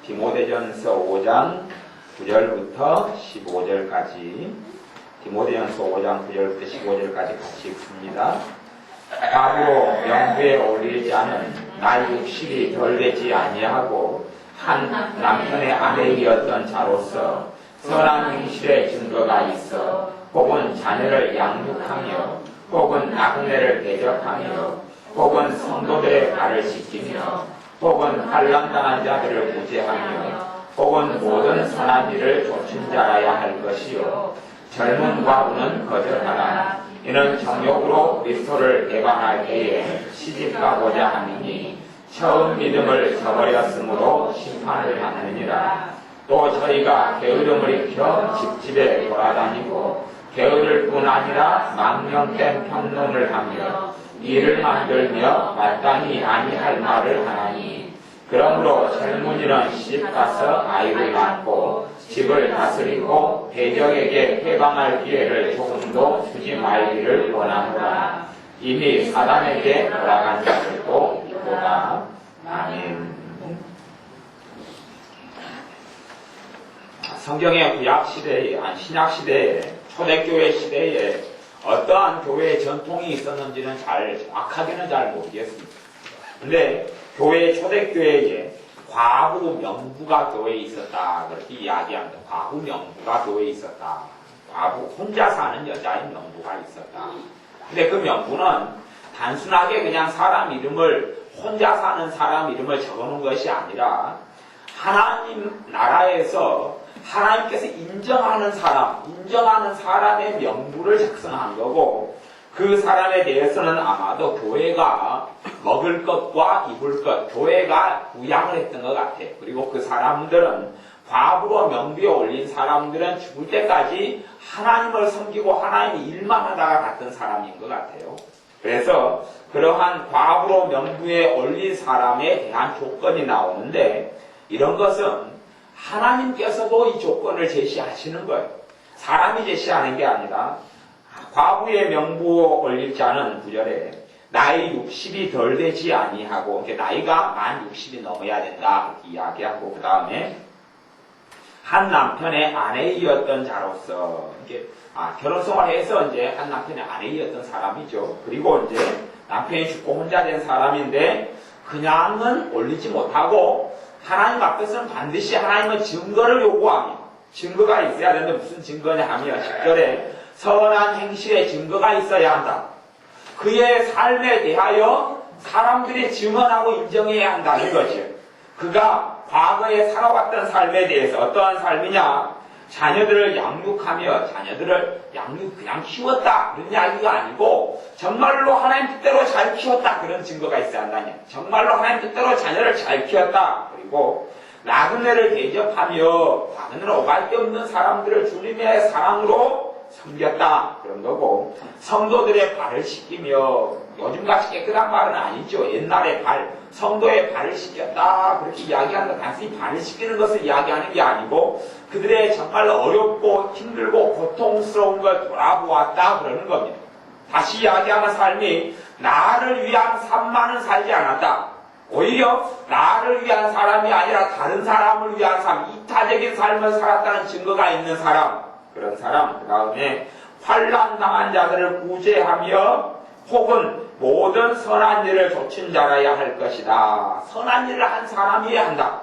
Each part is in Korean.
디모데전서 5장 9절부터 15절까지 디모데전서 5장 9절부터 15절까지 같이 읽습니다. 과부로 명부에 어울리지 않은 나이 60이 덜 되지 아니하고 한 남편의 아내이었던 자로서 선한 행실의 증거가 있어 혹은 자녀를 양육하며 혹은 나그네를 대접하며 혹은 성도들의 발을 씻기며 혹은 환난당한 자들을 구제하며 혹은 모든 선한 일을 좇은 자라야 할 것이요 젊은 과부는 거절하라. 이는 정욕으로 그리스도를 배반할 때에 시집가고자 함이니 처음 믿음을 저버렸으므로 심판을 받느니라. 또 저희가 게으름을 익혀 집집에 돌아다니고 게으를 뿐 아니라 망령된 평론을 하며 일을 만들며 마땅히 아니할 말을 하나니 그러므로 젊은이는 시집가서 아이를 낳고 집을 다스리고 대적에게 해방할 기회를 조금도 주지 말기를 원하노라. 이미 사단에게 돌아간 자들도 있도다. 아멘. 성경의 구약시대에, 신약시대에, 초대교회 시대에 어떠한 교회의 전통이 있었는지는 정확하게는 잘 모르겠습니다. 근데 초대교회에 과부 명부가 교회에 있었다. 그렇게 이야기합니다. 과부 명부가 교회에 있었다. 과부 혼자 사는 여자의 명부가 있었다. 근데 그 명부는 단순하게 그냥 사람 이름을 혼자 사는 사람 이름을 적어놓은 것이 아니라 하나님 나라에서 하나님께서 인정하는 사람의 명부를 작성한 거고 그 사람에 대해서는 아마도 교회가 먹을 것과 입을 것, 교회가 부양을 했던 것 같아요. 그리고 그 사람들은 과부로 명부에 올린 사람들은 죽을 때까지 하나님을 섬기고 하나님의 일만 하다가 갔던 사람인 것 같아요. 그래서 그러한 과부로 명부에 올린 사람에 대한 조건이 나오는데 이런 것은 하나님께서도 이 조건을 제시하시는 거예요. 사람이 제시하는 게 아니라 과부의 명부에 올릴 자는 9절에 나이 60이 덜 되지 아니하고 나이가 만 60이 넘어야 된다 그렇게 이야기하고 그 다음에 한 남편의 아내이었던 자로서 결혼생활 해서 이제 한 남편의 아내이었던 사람이죠. 그리고 이제 남편이 죽고 혼자 된 사람인데 그냥은 올리지 못하고 하나님 앞에서는 반드시 하나님은 증거를 요구하며 증거가 있어야 되는데 무슨 증거냐 하면 10절에 선한 행실의 증거가 있어야 한다. 그의 삶에 대하여 사람들이 증언하고 인정해야 한다는 것이에요. 그가 과거에 살아왔던 삶에 대해서 어떠한 삶이냐? 자녀들을 양육하며 자녀들을 그냥 키웠다 그런 이야기가 아니고 정말로 하나님 뜻대로 잘 키웠다 그런 증거가 있어야 한다냐. 정말로 하나님 뜻대로 자녀를 잘 키웠다. 그리고 나그네를 대접하며 나그네는 오갈 데 없는 사람들을 주님의 사랑으로 섬겼다 그런 거고 성도들의 발을 씻기며 요즘같이 깨끗한 발은 아니죠. 옛날의 성도의 발을 씻겼다 그렇게 이야기하는 건 단순히 발을 씻기는 것을 이야기하는 게 아니고 그들의 정말 어렵고 힘들고 고통스러운 걸 돌아보았다 그러는 겁니다. 다시 이야기하는 삶이 나를 위한 삶만은 살지 않았다. 오히려 나를 위한 사람이 아니라 다른 사람을 위한 삶, 이타적인 삶을 살았다는 증거가 있는 사람, 그런 사람. 그 다음에 환난당한 자들을 구제하며 혹은 모든 선한 일을 좇은 자라야 할 것이다. 선한 일을 한 사람이어야 한다.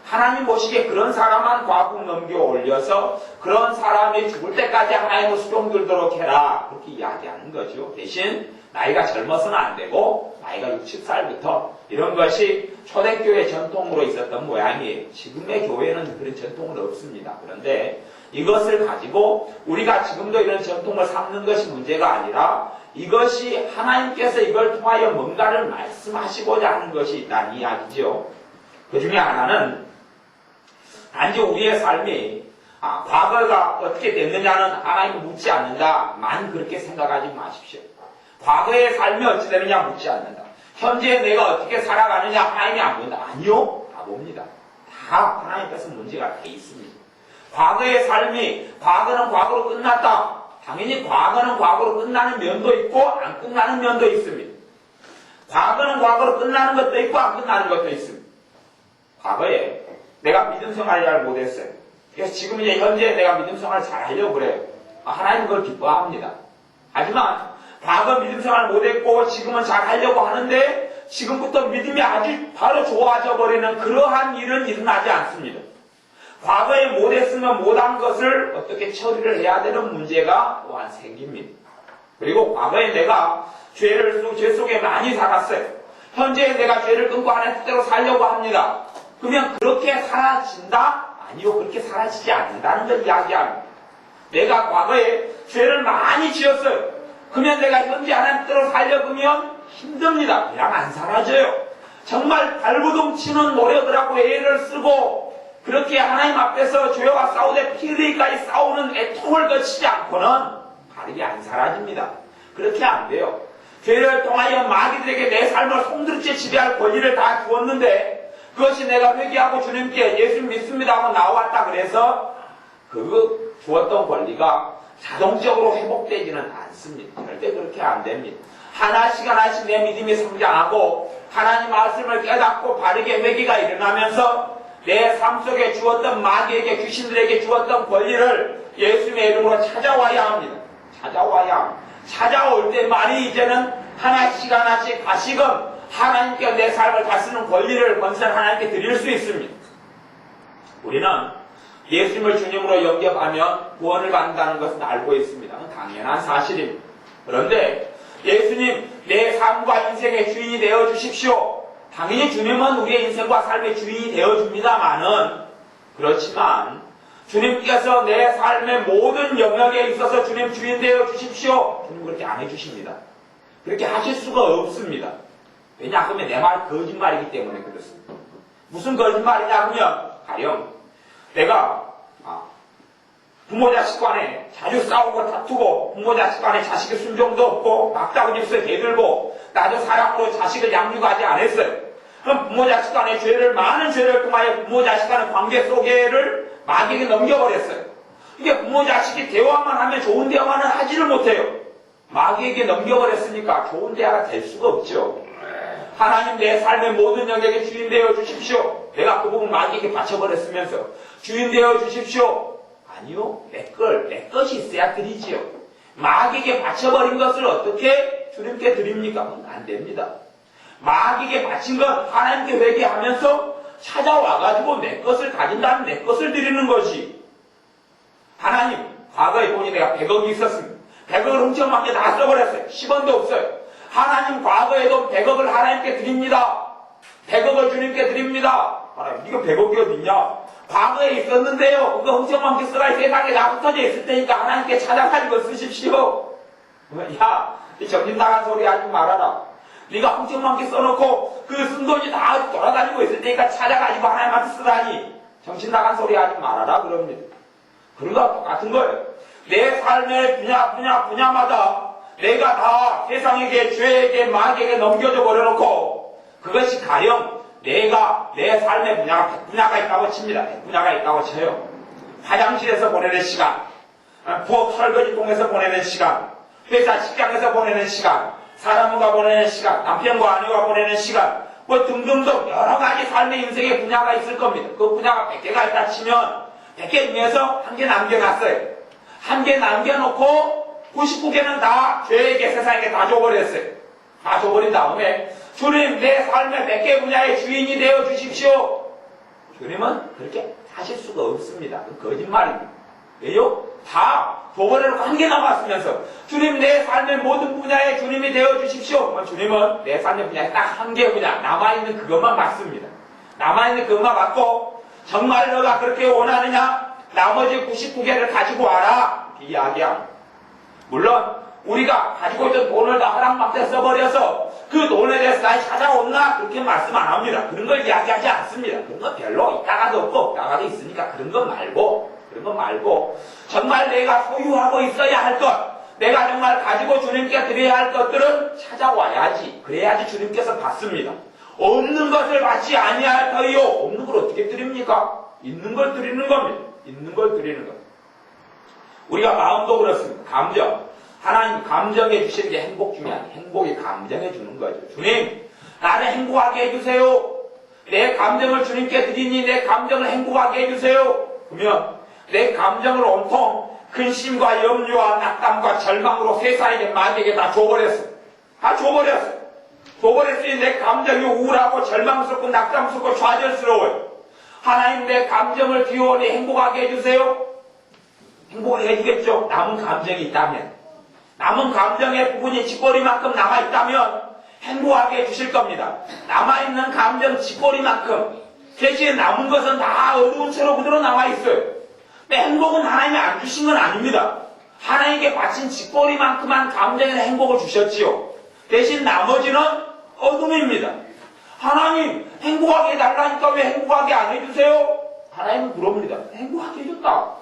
하나님 보시기에 그런 사람만 과부 넘겨 올려서 그런 사람이 죽을 때까지 하나님을 수종 들도록 해라. 그렇게 이야기하는 거죠. 대신 나이가 젊어서는 안 되고 나이가 60살부터 이런 것이 초대교회 전통으로 있었던 모양이에요. 지금의 교회는 그런 전통은 없습니다. 그런데 이것을 가지고 우리가 지금도 이런 전통을 삼는 것이 문제가 아니라 이것이 하나님께서 이걸 통하여 뭔가를 말씀하시고자 하는 것이 있다는 이야기죠. 그 중에 하나는 단지 우리의 삶이 과거가 어떻게 됐느냐는 하나님을 묻지 않는다만 그렇게 생각하지 마십시오. 과거의 삶이 어찌 되느냐 묻지 않는다. 현재 내가 어떻게 살아가느냐 하나님이 안 본다. 아니요. 다 봅니다. 다 하나님께서 문제가 돼 있습니다. 과거의 삶이 과거는 과거로 끝났다. 당연히 과거는 과거로 끝나는 면도 있고 안 끝나는 면도 있습니다. 과거는 과거로 끝나는 것도 있고 안 끝나는 것도 있습니다. 과거에 내가 믿음 생활을 잘 못했어요. 그래서 지금 이제 현재 내가 믿음 생활을 잘 하려고 그래요. 하나님 그걸 기뻐합니다. 하지만 과거 믿음 생활을 못했고 지금은 잘 하려고 하는데 지금부터 믿음이 아주 바로 좋아져 버리는 그러한 일은 일어나지 않습니다. 과거에 못했으면 못한 것을 어떻게 처리를 해야 되는 문제가 또한 생깁니다. 그리고 과거에 내가 죄 속에 많이 살았어요. 현재 내가 죄를 끊고 하나님 뜻대로 살려고 합니다. 그러면 그렇게 사라진다? 아니요, 그렇게 사라지지 않는다는 걸 이야기합니다. 내가 과거에 죄를 많이 지었어요. 그러면 내가 현재 하나님 뜻대로 살려면 힘듭니다. 그냥 안 사라져요. 정말 발버둥 치는 노력을 하고 애를 쓰고 그렇게 하나님 앞에서 죄와 싸우되 피 흘리기까지 싸우는 애통을 거치지 않고는 바르게 안 사라집니다. 그렇게 안 돼요. 죄를 통하여 마귀들에게 내 삶을 송두리째 지배할 권리를 다 주었는데 그것이 내가 회개하고 주님께 예수 믿습니다 하고 나왔다 그래서 그 주었던 권리가 자동적으로 회복되지는 않습니다. 절대 그렇게 안 됩니다. 하나씩 하나씩 내 믿음이 성장하고 하나님 말씀을 깨닫고 바르게 회개가 일어나면서 내 삶 속에 주었던 마귀에게 귀신들에게 주었던 권리를 예수님의 이름으로 찾아와야 합니다. 찾아와야 합니다. 찾아올 때만이 이제는 하나씩 하나씩 다시금 하나님께 내 삶을 다스리는 권리를 건설 하나님께 드릴 수 있습니다. 우리는 예수님을 주님으로 영접하면 구원을 받는다는 것은 알고 있습니다. 당연한 사실입니다. 그런데 예수님 내 삶과 인생의 주인이 되어 주십시오. 당연히 주님은 우리의 인생과 삶의 주인이 되어 줍니다마는 그렇지만 주님께서 내 삶의 모든 영역에 있어서 주님 주인 되어 주십시오. 주님 그렇게 안 해주십니다. 그렇게 하실 수가 없습니다. 왜냐하면 내 말 거짓말이기 때문에 그렇습니다. 무슨 거짓말이냐 하면 가령 내가 부모 자식 간에 자주 싸우고 다투고 부모 자식 간에 자식의 순종도 없고 막다구집에서 대들고 나도 사랑으로 자식을 양육하지 않았어요. 그럼 부모 자식 간에 많은 죄를 통하여 부모 자식 간의 관계 속에를 마귀에게 넘겨버렸어요. 이게 부모 자식이 대화만 하면 좋은 대화는 하지를 못해요. 마귀에게 넘겨버렸으니까 좋은 대화가 될 수가 없죠. 하나님 내 삶의 모든 영역에 주인 되어 주십시오. 내가 그 부분 마귀에게 바쳐버렸으면서 주인 되어 주십시오. 아니요. 내 것이 있어야 드리지요. 마귀에게 바쳐버린 것을 어떻게 주님께 드립니까? 안 됩니다. 마귀에게 바친 것 하나님께 회개하면서 찾아와가지고 내 것을 가진다면 내 것을 드리는 것이 하나님 과거에 보니 내가 100억이 있었습니다. 100억을 훔쳐먹게 다 써버렸어요. 10원도 없어요. 하나님 과거에도 100억을 하나님께 드립니다. 100억을 주님께 드립니다. 하나님 이거 100억이 어딨냐? 과거에 있었는데요. 그거 훔쳐먹게 쓰라 세상에 다 흩어져 있을 테니까 하나님께 찾아가지고 쓰십시오. 야, 이 정신 나간 소리 하지 말아라. 네가 훔쳐먹게 써놓고 그 쓴 돈이 다 돌아다니고 있을 테니까 찾아가지고 하나님한테 쓰라니. 정신 나간 소리 하지 말아라 그럽니다. 그런 거와 똑같은 거예요. 내 삶의 분야마다 내가 다 세상에게 죄에게 마귀에게 넘겨져 버려놓고 그것이 가령 내가 내 삶의 분야가 100분야가 있다고 칩니다. 100분야가 있다고 쳐요. 화장실에서 보내는 시간, 부엌 설거지통에서 보내는 시간, 회사 직장에서 보내는 시간, 사람과 보내는 시간, 남편과 아내와 보내는 시간, 뭐 등등등 여러 가지 삶의 인생의 분야가 있을 겁니다. 그 분야가 100개가 있다 치면 100개 중에서 1개 남겨놨어요. 1개 남겨놓고 99개는 다 죄에게 세상에게 다 줘버렸어요. 다 줘버린 다음에 주님 내 삶의 100개 분야의 주인이 되어 주십시오. 주님은 그렇게 하실 수가 없습니다. 그건 거짓말입니다. 왜요? 다 줘버려놓고 1개 남았으면서 주님 내 삶의 모든 분야의 주님이 되어 주십시오. 그럼 주님은 내 삶의 분야에 딱 1개 분야 남아있는 그것만 맞습니다. 남아있는 그것만 맞고 정말 너가 그렇게 원하느냐? 나머지 99개를 가지고 와라. 이렇게 이야기합니다. 물론 우리가 가지고 있던 돈을 다 허락망대 써버려서 그 돈에 대해서 나이 찾아온나? 그렇게 말씀 안 합니다. 그런 걸 이야기하지 않습니다. 그런 건 별로 있다가도 없고 없다가도 있으니까 그런 건 말고 정말 내가 소유하고 있어야 할 것, 내가 정말 가지고 주님께 드려야 할 것들은 찾아와야지. 그래야지 주님께서 받습니다. 없는 것을 받지 아니할 터이요. 없는 걸 어떻게 드립니까? 있는 걸 드리는 겁니다. 있는 걸 드리는 것. 우리가 마음도 그렇습니다. 감정. 하나님 감정해 주시는 게 행복 중에 아니에요. 행복이 감정해 주는 거죠. 주님, 나를 행복하게 해주세요. 내 감정을 주님께 드리니 내 감정을 행복하게 해주세요. 그러면 내 감정을 온통 근심과 염려와 낙담과 절망으로 세상에게 마귀에게 다 줘버렸어. 다 줘버렸어. 줘버렸으니 내 감정이 우울하고 절망스럽고 낙담스럽고 좌절스러워요. 하나님 내 감정을 귀원히 행복하게 해주세요. 행복하게 해주겠죠. 남은 감정이 있다면. 남은 감정의 부분이 짓거리만큼 남아있다면 행복하게 해주실 겁니다. 남아있는 감정 짓거리만큼 대신에 남은 것은 다 어두운 채로 그대로 남아있어요. 근데 행복은 하나님이 안 주신 건 아닙니다. 하나님께 바친 짓거리만큼만 감정의 행복을 주셨지요. 대신 나머지는 어둠입니다. 하나님 행복하게 해달라니까 왜 행복하게 안 해주세요? 하나님은 그럽니다. 행복하게 해줬다.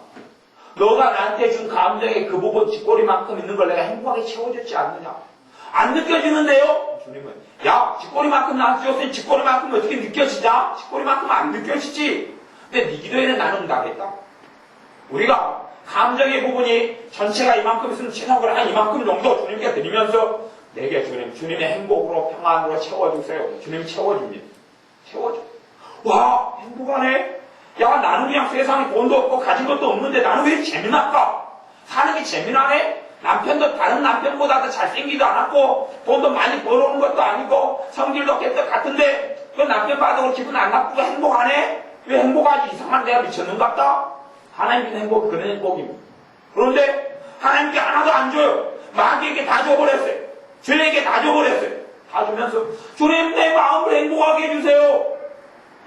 너가 나한테 준 감정의 그 부분 짓거리만큼 있는 걸 내가 행복하게 채워줬지 않느냐? 안 느껴지는데요? 주님은 야 짓거리만큼 나한테 줬으니 짓거리만큼 어떻게 느껴지냐? 짓거리만큼 안 느껴지지. 근데 네 기도에는 나는 응답했다. 우리가 감정의 부분이 전체가 이만큼 있으면 최소한 한 이만큼 정도 주님께 드리면서 내게 주님의 행복으로 평안으로 채워주세요. 주님이 채워줍니다. 채워줘. 와 행복하네. 야 나는 그냥 세상에 돈도 없고 가진 것도 없는데 나는 왜 재미날까? 사는 게 재미나네? 남편도 다른 남편보다도 잘생기도 않았고 돈도 많이 벌어오는 것도 아니고 성질도 깨끗 같은데 그 남편 봐도 기분 안 나쁘고 행복하네? 왜 행복하지? 이상한 내가 미쳤는갑다? 하나님께 행복이 그런 행복입니다. 그런데 하나님께 하나도 안 줘요. 마귀에게 다 줘버렸어요. 죄에게 다 줘버렸어요. 다 주면서 주님 내 마음을 행복하게 해주세요.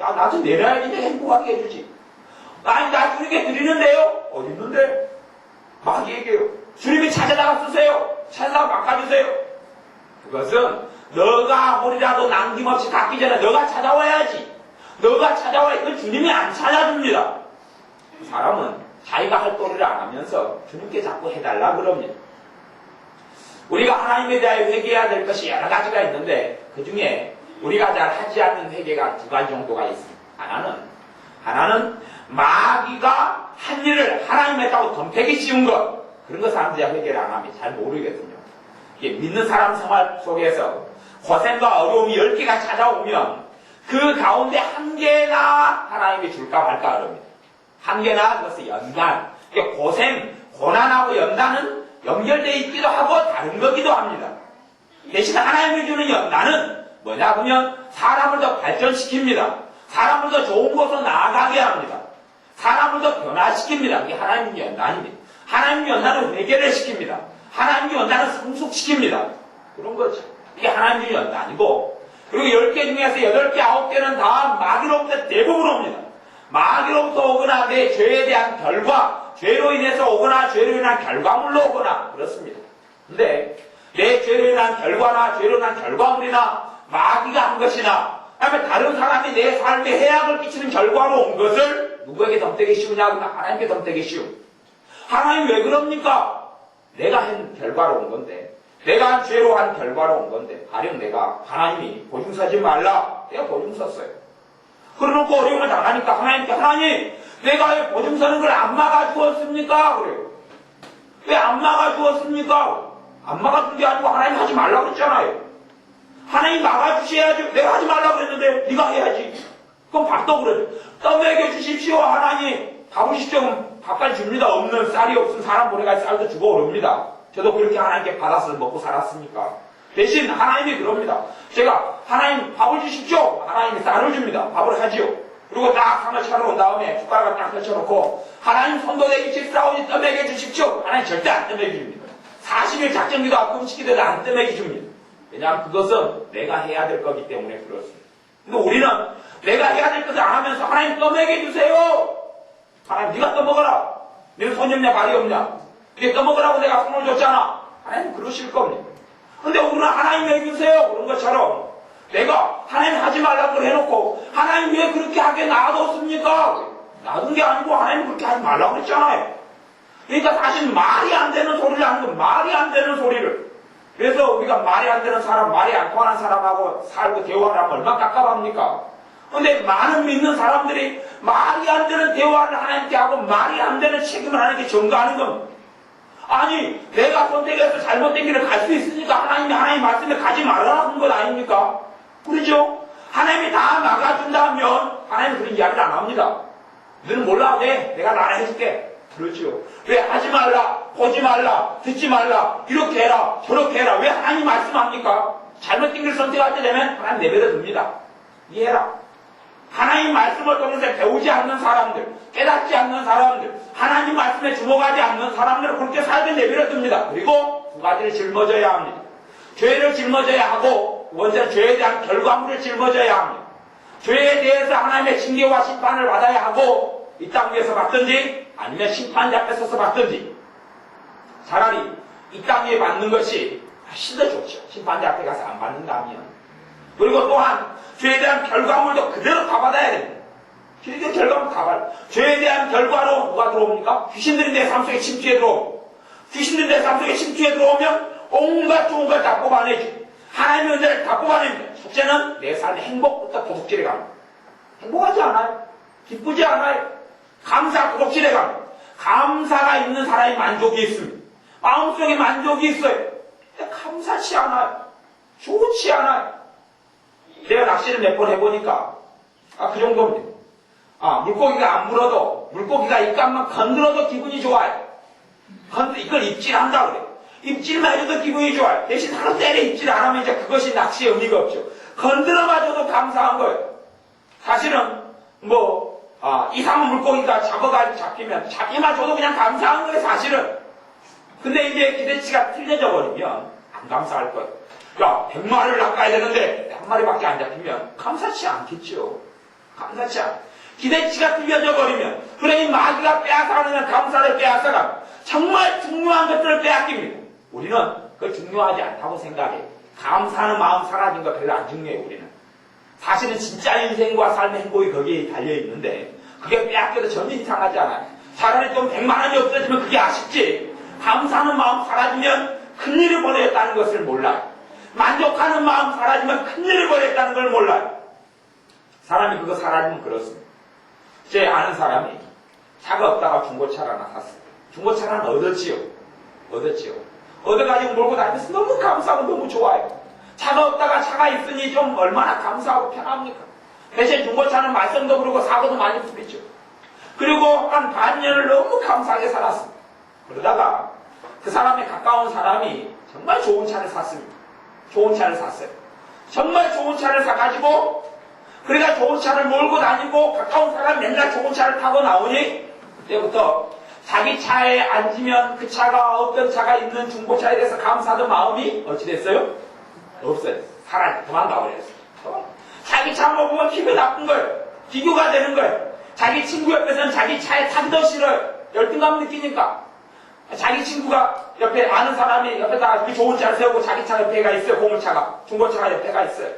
야 나도 내려야지 내 행복하게 해주지. 아니 나 주님께 드리는데요. 어디 있는데? 마귀에게요. 주님이 찾아다가 쓰세요. 찾아다가 바꿔주세요. 그것은 너가 아무리라도 남김없이 갚기 전에 너가 찾아와야지. 너가 찾아와야 이건 주님이 안 찾아줍니다. 사람은 자기가 할 도리를 안 하면서 주님께 자꾸 해달라 그럽니다. 우리가 하나님에 대하여 회개해야 될 것이 여러 가지가 있는데 그 중에 우리가 잘 하지 않는 회개가 두 가지 정도가 있습니다. 하나는 마귀가 한 일을 하나님 했다고 덤태기 씌운 것. 그런 거 사람들이 회개를 안 하면 잘 모르겠거든요. 이게 믿는 사람 생활 속에서 고생과 어려움이 10개가 찾아오면 그 가운데 한 개나 하나님이 줄까 말까 그럽니다. 한 개나 그것은 연단. 고생, 고난하고 연단은 연결되어 있기도 하고 다른 거기도 합니다. 대신 하나님이 주는 연단은 뭐냐 하면 사람을 더 발전시킵니다. 사람을 더 좋은 곳으로 나아가게 합니다. 사람을 더 변화시킵니다. 그게 하나님의 연단입니다. 하나님의 연단은 회개를 시킵니다. 하나님의 연단은 성숙시킵니다. 그런 거죠. 이게 하나님의 연단이고 그리고 10개 중에서 8개, 9개는 다 마귀로부터 대부분 옵니다. 마귀로부터 오거나 내 죄에 대한 결과, 죄로 인해서 오거나 죄로 인한 결과물로 오거나 그렇습니다. 근데 내 죄로 인한 결과나 죄로 인한 결과물이나 마귀가 한 것이나 아니면 다른 사람이 내 삶에 해악을 끼치는 결과로 온 것을 누구에게 덤태기 씌우냐 그러면 하나님께 덤태기 씌웁니다. 하나님 왜 그럽니까? 내가 한 결과로 온 건데 내가 한 죄로 한 결과로 온 건데 가령 내가 하나님이 보증 서지 말라 내가 보증 섰어요. 그러놓고 어려움을 당하니까 하나님께 하나님 내가 왜 보증 서는 걸 안 막아주었습니까? 그래요. 왜 안 막아주었습니까? 안 막아준 게 아니고 하나님 하지 말라고 그랬잖아요. 하나님 막아주셔야지. 내가 하지 말라고 그랬는데 네가 해야지. 그럼 밥도 그러죠. 떠먹여 주십시오 하나님. 밥을 시점 밥까지 줍니다. 없는 쌀이 없은 사람 보내가 쌀도 주고 그럽니다. 저도 그렇게 하나님께 받아서 먹고 살았으니까. 대신 하나님이 그럽니다. 제가 하나님 밥을 주십시오. 하나님이 쌀을 줍니다. 밥을 하지요. 그리고 딱 상을 차려온 다음에 숟가락을 딱 펼쳐놓고 하나님 손도 대기 칠사오니 떠먹여 주십시오. 하나님 절대 안 떠먹여 줍니다. 40일 작전기도 하고 금식기도도 안 떠먹여 줍니다. 왜냐하면 그것은 내가 해야 될 거기 때문에 그렇습니다. 근데 우리는 내가 해야 될 것을 안 하면서 하나님 떠먹여 주세요. 하나님 네가 떠먹어라. 내가 손이 없냐 발이 없냐. 이게 떠먹으라고 내가 손을 줬잖아. 하나님 그러실 겁니다. 근데 우리는 하나님 해주세요. 그런 것처럼 내가 하나님 하지 말라고 해놓고 하나님 왜 그렇게 하게 놔뒀습니까? 놔둔 게 아니고 하나님 그렇게 하지 말라고 그랬잖아요. 그러니까 사실 말이 안 되는 소리를 하는 거 말이 안 되는 소리를. 그래서 우리가 말이 안 되는 사람, 말이 안 통하는 사람하고 살고 대화를 하면 얼마나 깝깝합니까? 근데 많은 믿는 사람들이 말이 안 되는 대화를 하나님께 하고 말이 안 되는 책임을 하나님께 전가하는 겁니다. 아니 내가 선택해서 잘못된 길을 갈 수 있으니까 하나님이 하나님 말씀에 가지 말라는 것 아닙니까? 그렇죠? 하나님이 다 막아준다면 하나님은 그런 이야기를 안 합니다. 너는 몰라. 왜? 내가 나라 해줄게. 그렇죠. 왜 하지 말라, 보지 말라, 듣지 말라, 이렇게 해라, 저렇게 해라. 왜 하나님 말씀합니까? 잘못된 걸 선택할 때 되면 하나님 내버려 둡니다. 이해해라. 하나님 말씀을 통해서 배우지 않는 사람들, 깨닫지 않는 사람들, 하나님 말씀에 주목하지 않는 사람들을 그렇게 살게 내버려 둡니다. 그리고 두 가지를 짊어져야 합니다. 죄를 짊어져야 하고, 먼저 죄에 대한 결과물을 짊어져야 합니다. 죄에 대해서 하나님의 징계와 심판을 받아야 하고, 이 땅 위에서 받든지 아니면 심판자 앞에 서서 받든지, 차라리 이 땅 위에 받는 것이 훨씬 더 좋죠. 심판자 앞에 가서 안 받는다면. 그리고 또한 죄에 대한 결과물도 그대로 다 받아야 됩니다. 죄에 대한 결과물 다 받아요. 죄에 대한 결과로 누가 들어옵니까? 귀신들이 내 삶 속에 침투해 들어오고, 귀신들이 내 삶 속에 침투해 들어오면 온갖 좋은 걸 다 뽑아내죠. 하나님의 은혜를 다 뽑아냅니다. 첫째는 내 삶의 행복부터 도둑질해 갑니다. 행복하지 않아요. 기쁘지 않아요. 감사 도둑질해 갑니다. 감사가 있는 사람이 만족이 있습니다. 마음속에 만족이 있어요. 근데 감사치 않아요. 좋지 않아요. 내가 낚시를 몇 번 해보니까 그 정도입니다. 물고기가 안 물어도, 물고기가 입감만 건드려도 기분이 좋아요. 이걸 입질한다 그래요. 입질만 해줘도 기분이 좋아요. 대신 하루 내내 입질 안 하면 이제 그것이 낚시의 의미가 없죠. 건드려봐줘도 감사한 거예요. 사실은 이상한 물고기가 잡히면 잡기만 줘도 그냥 감사한 거예요, 사실은. 근데 이제 기대치가 틀려져 버리면 안 감사할 거예요. 야, 100마리를 낚아야 되는데 1마리밖에 안 잡히면 감사치 않겠죠. 감사치 않아. 기대치가 틀려져 버리면, 그러니 마귀가 빼앗아가는 감사를 빼앗아가 정말 중요한 것들을 빼앗깁니다. 우리는 그걸 중요하지 않다고 생각해. 감사하는 마음 사라진 거 별로 안 중요해, 우리는. 사실은 진짜 인생과 삶의 행복이 거기에 달려있는데, 그게 빼앗겨도 전혀 이상하지 않아요. 차라리 좀 100만 원이 없어지면 그게 아쉽지. 감사하는 마음 사라지면 큰일을 벌였다는 것을 몰라요. 만족하는 마음 사라지면 큰일을 벌였다는 걸 몰라요. 사람이 그거 사라지면 그렇습니다. 제 아는 사람이 차가 없다가 중고차를 하나 샀어요. 중고차를 하나 얻었지요. 얻어가지고 몰고 다니면서 너무 감사하고 너무 좋아요. 차가 없다가 차가 있으니 좀 얼마나 감사하고 편합니까? 대신 중고차는 말썽도 부르고 사고도 많이 부리죠. 그리고 한 반년을 너무 감사하게 살았습니다. 그러다가 그 사람에 가까운 사람이 정말 좋은 차를 샀습니다. 좋은 차를 샀어요. 정말 좋은 차를 사가지고, 그러니까 좋은 차를 몰고 다니고 가까운 사람이 맨날 좋은 차를 타고 나오니, 그때부터 자기 차에 앉으면 그 차가 어떤 차가 있는 중고차에 대해서 감사하던 마음이 어찌 됐어요? 없어요. 사라져. 도망가 버렸어요. 자기 차 먹으면 기분 나쁜 거예요. 비교가 되는 거예요. 자기 친구 옆에서는 자기 차에 타기도 싫어요. 열등감 느끼니까. 자기 친구가 옆에 아는 사람이 옆에다가 그 좋은 차를 세우고 자기 차 옆에가 있어요. 고물차가. 중고차가 옆에가 있어요.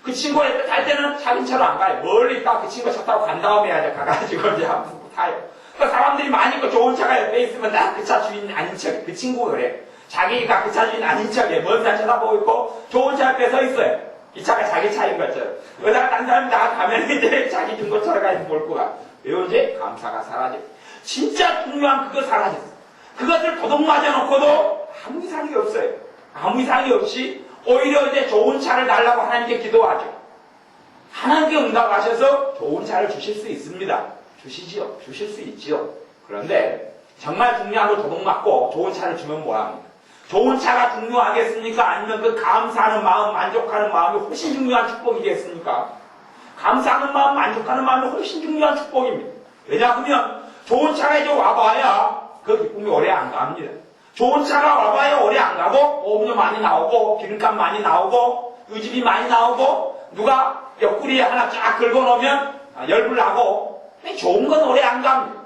그 친구 옆에 탈 때는 자기 차로 안 가요. 멀리 있다가 그 친구 차 타고 간 다음에 가가지고 이제 한번 타요. 그 사람들이 많이 그 좋은 차가 옆에 있으면 나 그 차 주인 아닌 척해. 그 친구가 그래. 자기가 그 차 주인 아닌 척해. 먼 산 쳐다보고 있고 좋은 차 옆에 서 있어요. 이 차가 자기 차인 것처럼. 그러다가 딴 사람이 다 가면 이제 자기 중고차로 가서 몰고 가. 왜 이제 감사가 사라져. 진짜 중요한 그거 사라졌어. 그것을 도둑 맞아놓고도 아무 이상이 없어요. 아무 이상이 없이 오히려 이제 좋은 차를 달라고 하나님께 기도하죠. 하나님께 응답하셔서 좋은 차를 주실 수 있습니다. 주시지요. 주실 수 있지요. 그런데 정말 중요한 걸 도둑 맞고 좋은 차를 주면 뭐합니까? 좋은 차가 중요하겠습니까? 아니면 그 감사하는 마음, 만족하는 마음이 훨씬 중요한 축복이겠습니까? 감사하는 마음, 만족하는 마음이 훨씬 중요한 축복입니다. 왜냐하면 좋은 차가 이제 와봐야 그 기쁨이 오래 안 갑니다. 좋은 차가 와봐야 오래 안 가고 보험료 많이 나오고 기름값 많이 나오고 유지비 많이 나오고 누가 옆구리에 하나 쫙 긁어놓으면 열불 나고 좋은 건 오래 안 갑니다.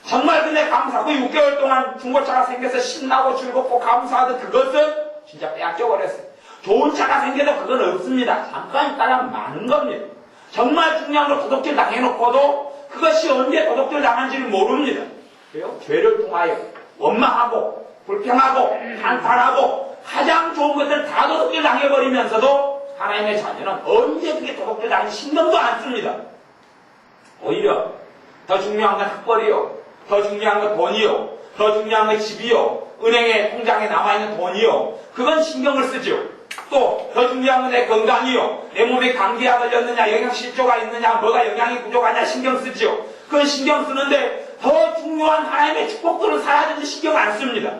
정말 근데 감사하고 6개월 동안 중고차가 생겨서 신나고 즐겁고 감사하던 그것은 진짜 빼앗겨버렸어요. 좋은 차가 생겨도 그건 없습니다. 잠깐 있다가 많은 겁니다. 정말 중요한 걸 도둑질 당해놓고도 그것이 언제 도둑질 당한지를 모릅니다. 왜요? 죄를 통하여 원망하고 불평하고 한탄하고 가장 좋은 것들 다 도둑질 당해버리면서도 하나님의 자녀는 언제 그게 도둑질 당하는지 신경도 안 씁니다. 오히려 더 중요한 건 학벌이요, 더 중요한 건 돈이요, 더 중요한 건 집이요, 은행에 통장에 남아있는 돈이요, 그건 신경을 쓰죠. 또 더 중요한 건 내 건강이요. 내 몸에 감기가 걸렸느냐, 영양실조가 있느냐, 뭐가 영양이 부족하냐 신경 쓰죠. 그건 신경 쓰는데 더 중요한 하나님의 축복들은 사라졌는데 신경 안 씁니다.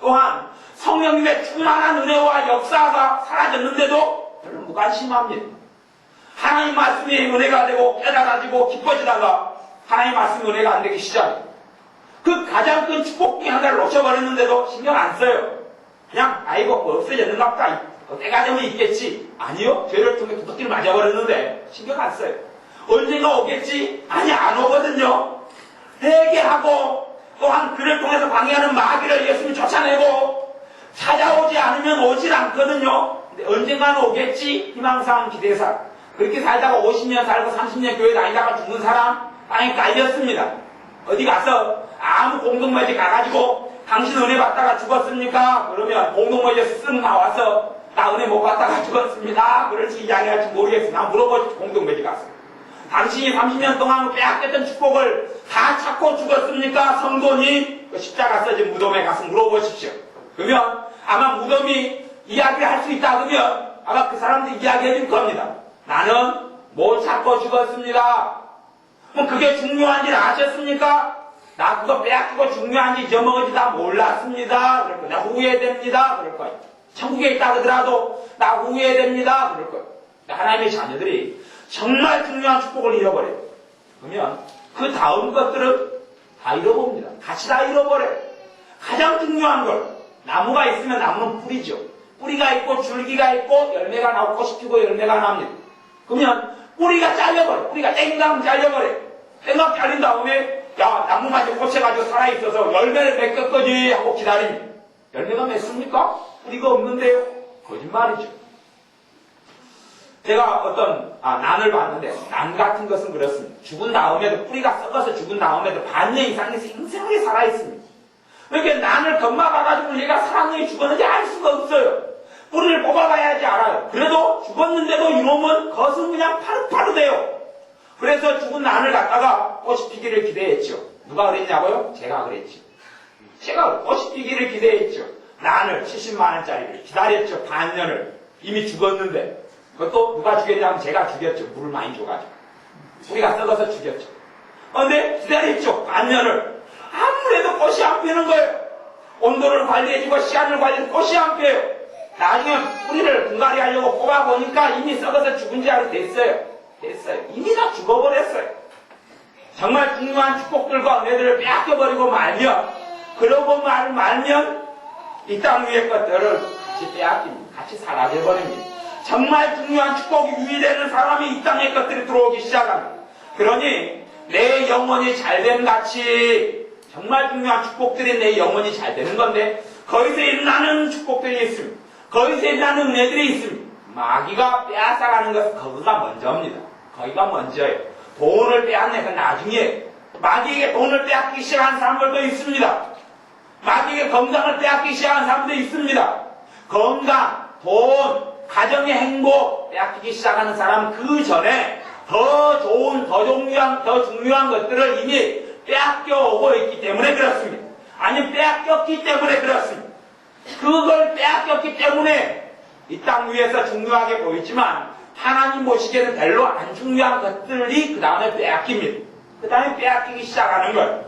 또한 성령님의 충만한 은혜와 역사가 사라졌는데도 별로 무관심합니다. 하나님 말씀이 은혜가 되고 깨달아지고 기뻐지다가 하나님 말씀이 은혜가 안 되기 시작해요. 그 가장 큰 축복 중에 하나를 놓쳐버렸는데도 신경 안 써요. 그냥 아이고 없어졌는가 보다. 때가 되면 있겠지. 아니요. 죄를 통해 도둑질 맞아버렸는데 신경 안 써요. 언젠가 오겠지. 아니 안 오거든요. 회개하고 또한 그를 통해서 방해하는 마귀를 예수님이 쫓아내고 찾아오지 않으면 오질 않거든요. 근데 언젠가는 오겠지. 희망사항 기대사. 그렇게 살다가 50년 살고 30년 교회 다니다가 죽는 사람 땅에 깔렸습니다. 어디 가서 아무 공동묘지 가가지고 당신 은혜 받다가 죽었습니까? 그러면 공동묘지 쓱 나와서 나 은혜 못 받다가 죽었습니다. 그럴지 이야기할지 모르겠어요. 나 물어보지 공동묘지 가서. 당신이 30년 동안 빼앗겼던 축복을 다 찾고 죽었습니까? 성도님? 그 십자가 써진 무덤에 가서 물어보십시오. 그러면 아마 무덤이 이야기를 할 수 있다 그러면 아마 그 사람들이 이야기해 줄 겁니다. 나는 못 찾고 죽었습니다. 그럼 그게 중요한지 아셨습니까? 나 그거 빼앗기고 중요한지 잊어먹은지 다 몰랐습니다. 그럴 거예요. 나 후회됩니다. 그럴 거예요. 천국에 있다 그러더라도 나 후회됩니다. 그럴 거예요. 하나님의 자녀들이 정말 중요한 축복을 잃어버려요. 그러면 그 다음 것들은 다 잃어봅니다. 같이 다 잃어버려요. 가장 중요한 걸 나무가 있으면 나무는 뿌리죠. 뿌리가 있고 줄기가 있고 열매가 나고 꽃이 피고 열매가 납니다. 그러면 뿌리가 잘려버려요. 뿌리가 땡강 잘려버려요. 땡강 잘린 다음에 야 나무가 이제 꽂혀가지고 살아있어서 열매를 맺을 거지 하고 기다립니다. 열매가 맺습니까? 뿌리가 없는데요. 거짓말이죠. 제가 어떤 난을 봤는데 난 같은 것은 그렇습니다. 죽은 다음에도 뿌리가 썩어서 죽은 다음에도 반년 이상이 생생하게 살아있습니다. 그렇게 난을 건마가가지고 얘가 살았는지 죽었는지 알 수가 없어요. 뿌리를 뽑아가야지 알아요. 그래도 죽었는데도 이놈은 겉은 그냥 파릇파릇해요. 그래서 죽은 난을 갖다가 꽃이 피기를 기대했죠. 누가 그랬냐고요? 제가 그랬죠. 제가 꽃이 피기를 기대했죠. 난을 70만원짜리를 기다렸죠. 반년을. 이미 죽었는데. 그것도 누가 죽였냐면 제가 죽였죠. 물을 많이 줘가지고. 뿌리가 썩어서 죽였죠. 근데 기다렸죠. 반년을. 아무래도 꽃이 안 피는 거예요. 온도를 관리해주고 시간을 관리해서 꽃이 안 피어요. 나중에 뿌리를 분갈이 하려고 뽑아보니까 이미 썩어서 죽은 지 알이 됐어요. 이미 다 죽어버렸어요. 정말 중요한 축복들과 은혜들을 빼앗겨버리고 말면, 그러고 말면 이 땅 위의 것들을 같이 빼앗깁니다. 같이 사라져버립니다. 정말 중요한 축복이 유의되는 사람이 이 땅의 것들이 들어오기 시작합니다. 그러니 내 영혼이 잘됨 같이 정말 중요한 축복들이 내 영혼이 잘 되는 건데 거기서 일어나는 축복들이 있습니다. 거기서 일어나는 은혜들이 있습니다. 마귀가 빼앗아가는 것은 거기가 먼저입니다. 거기가 먼저예요. 돈을 빼앗는 건 나중에 마귀에게 돈을 빼앗기 시작한 사람들도 있습니다. 마귀에게 건강을 빼앗기 시작한 사람도 있습니다. 건강, 돈, 가정의 행복 빼앗기기 시작하는 사람은 그 전에 더 좋은, 더 중요한 것들을 이미 빼앗겨오고 있기 때문에 그렇습니다. 아니 빼앗겼기 때문에 그렇습니다. 그걸 빼앗겼기 때문에 이 땅 위에서 중요하게 보이지만 하나님 보시기에는 별로 안 중요한 것들이 그 다음에 빼앗깁니다. 그 다음에 빼앗기기 시작하는 거예요.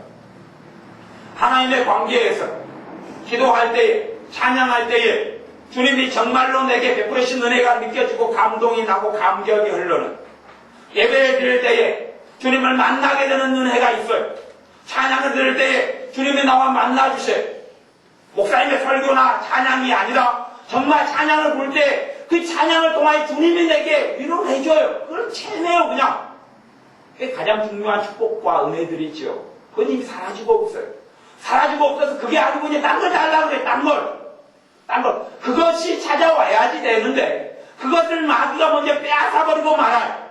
하나님의 관계에서 기도할 때에 찬양할 때에 주님이 정말로 내게 베푸시는 은혜가 느껴지고 감동이 나고 감격이 흘러는 예배를 드릴 때에 주님을 만나게 되는 은혜가 있어요. 찬양을 들을 때에 주님이 나와 만나주세요. 목사님의 설교나 찬양이 아니라 정말 찬양을 부를 때 그 찬양을 통하여 주님이 내게 위로를 해줘요. 그걸 채내요 그냥. 그게 가장 중요한 축복과 은혜들이죠. 그건 이미 사라지고 없어요. 사라지고 없어서 그게 아니고 이제 딴 걸 달라고 그래. 딴 걸. 그것이 찾아와야지 되는데 그것을 마귀가 먼저 빼앗아버리고 말아요.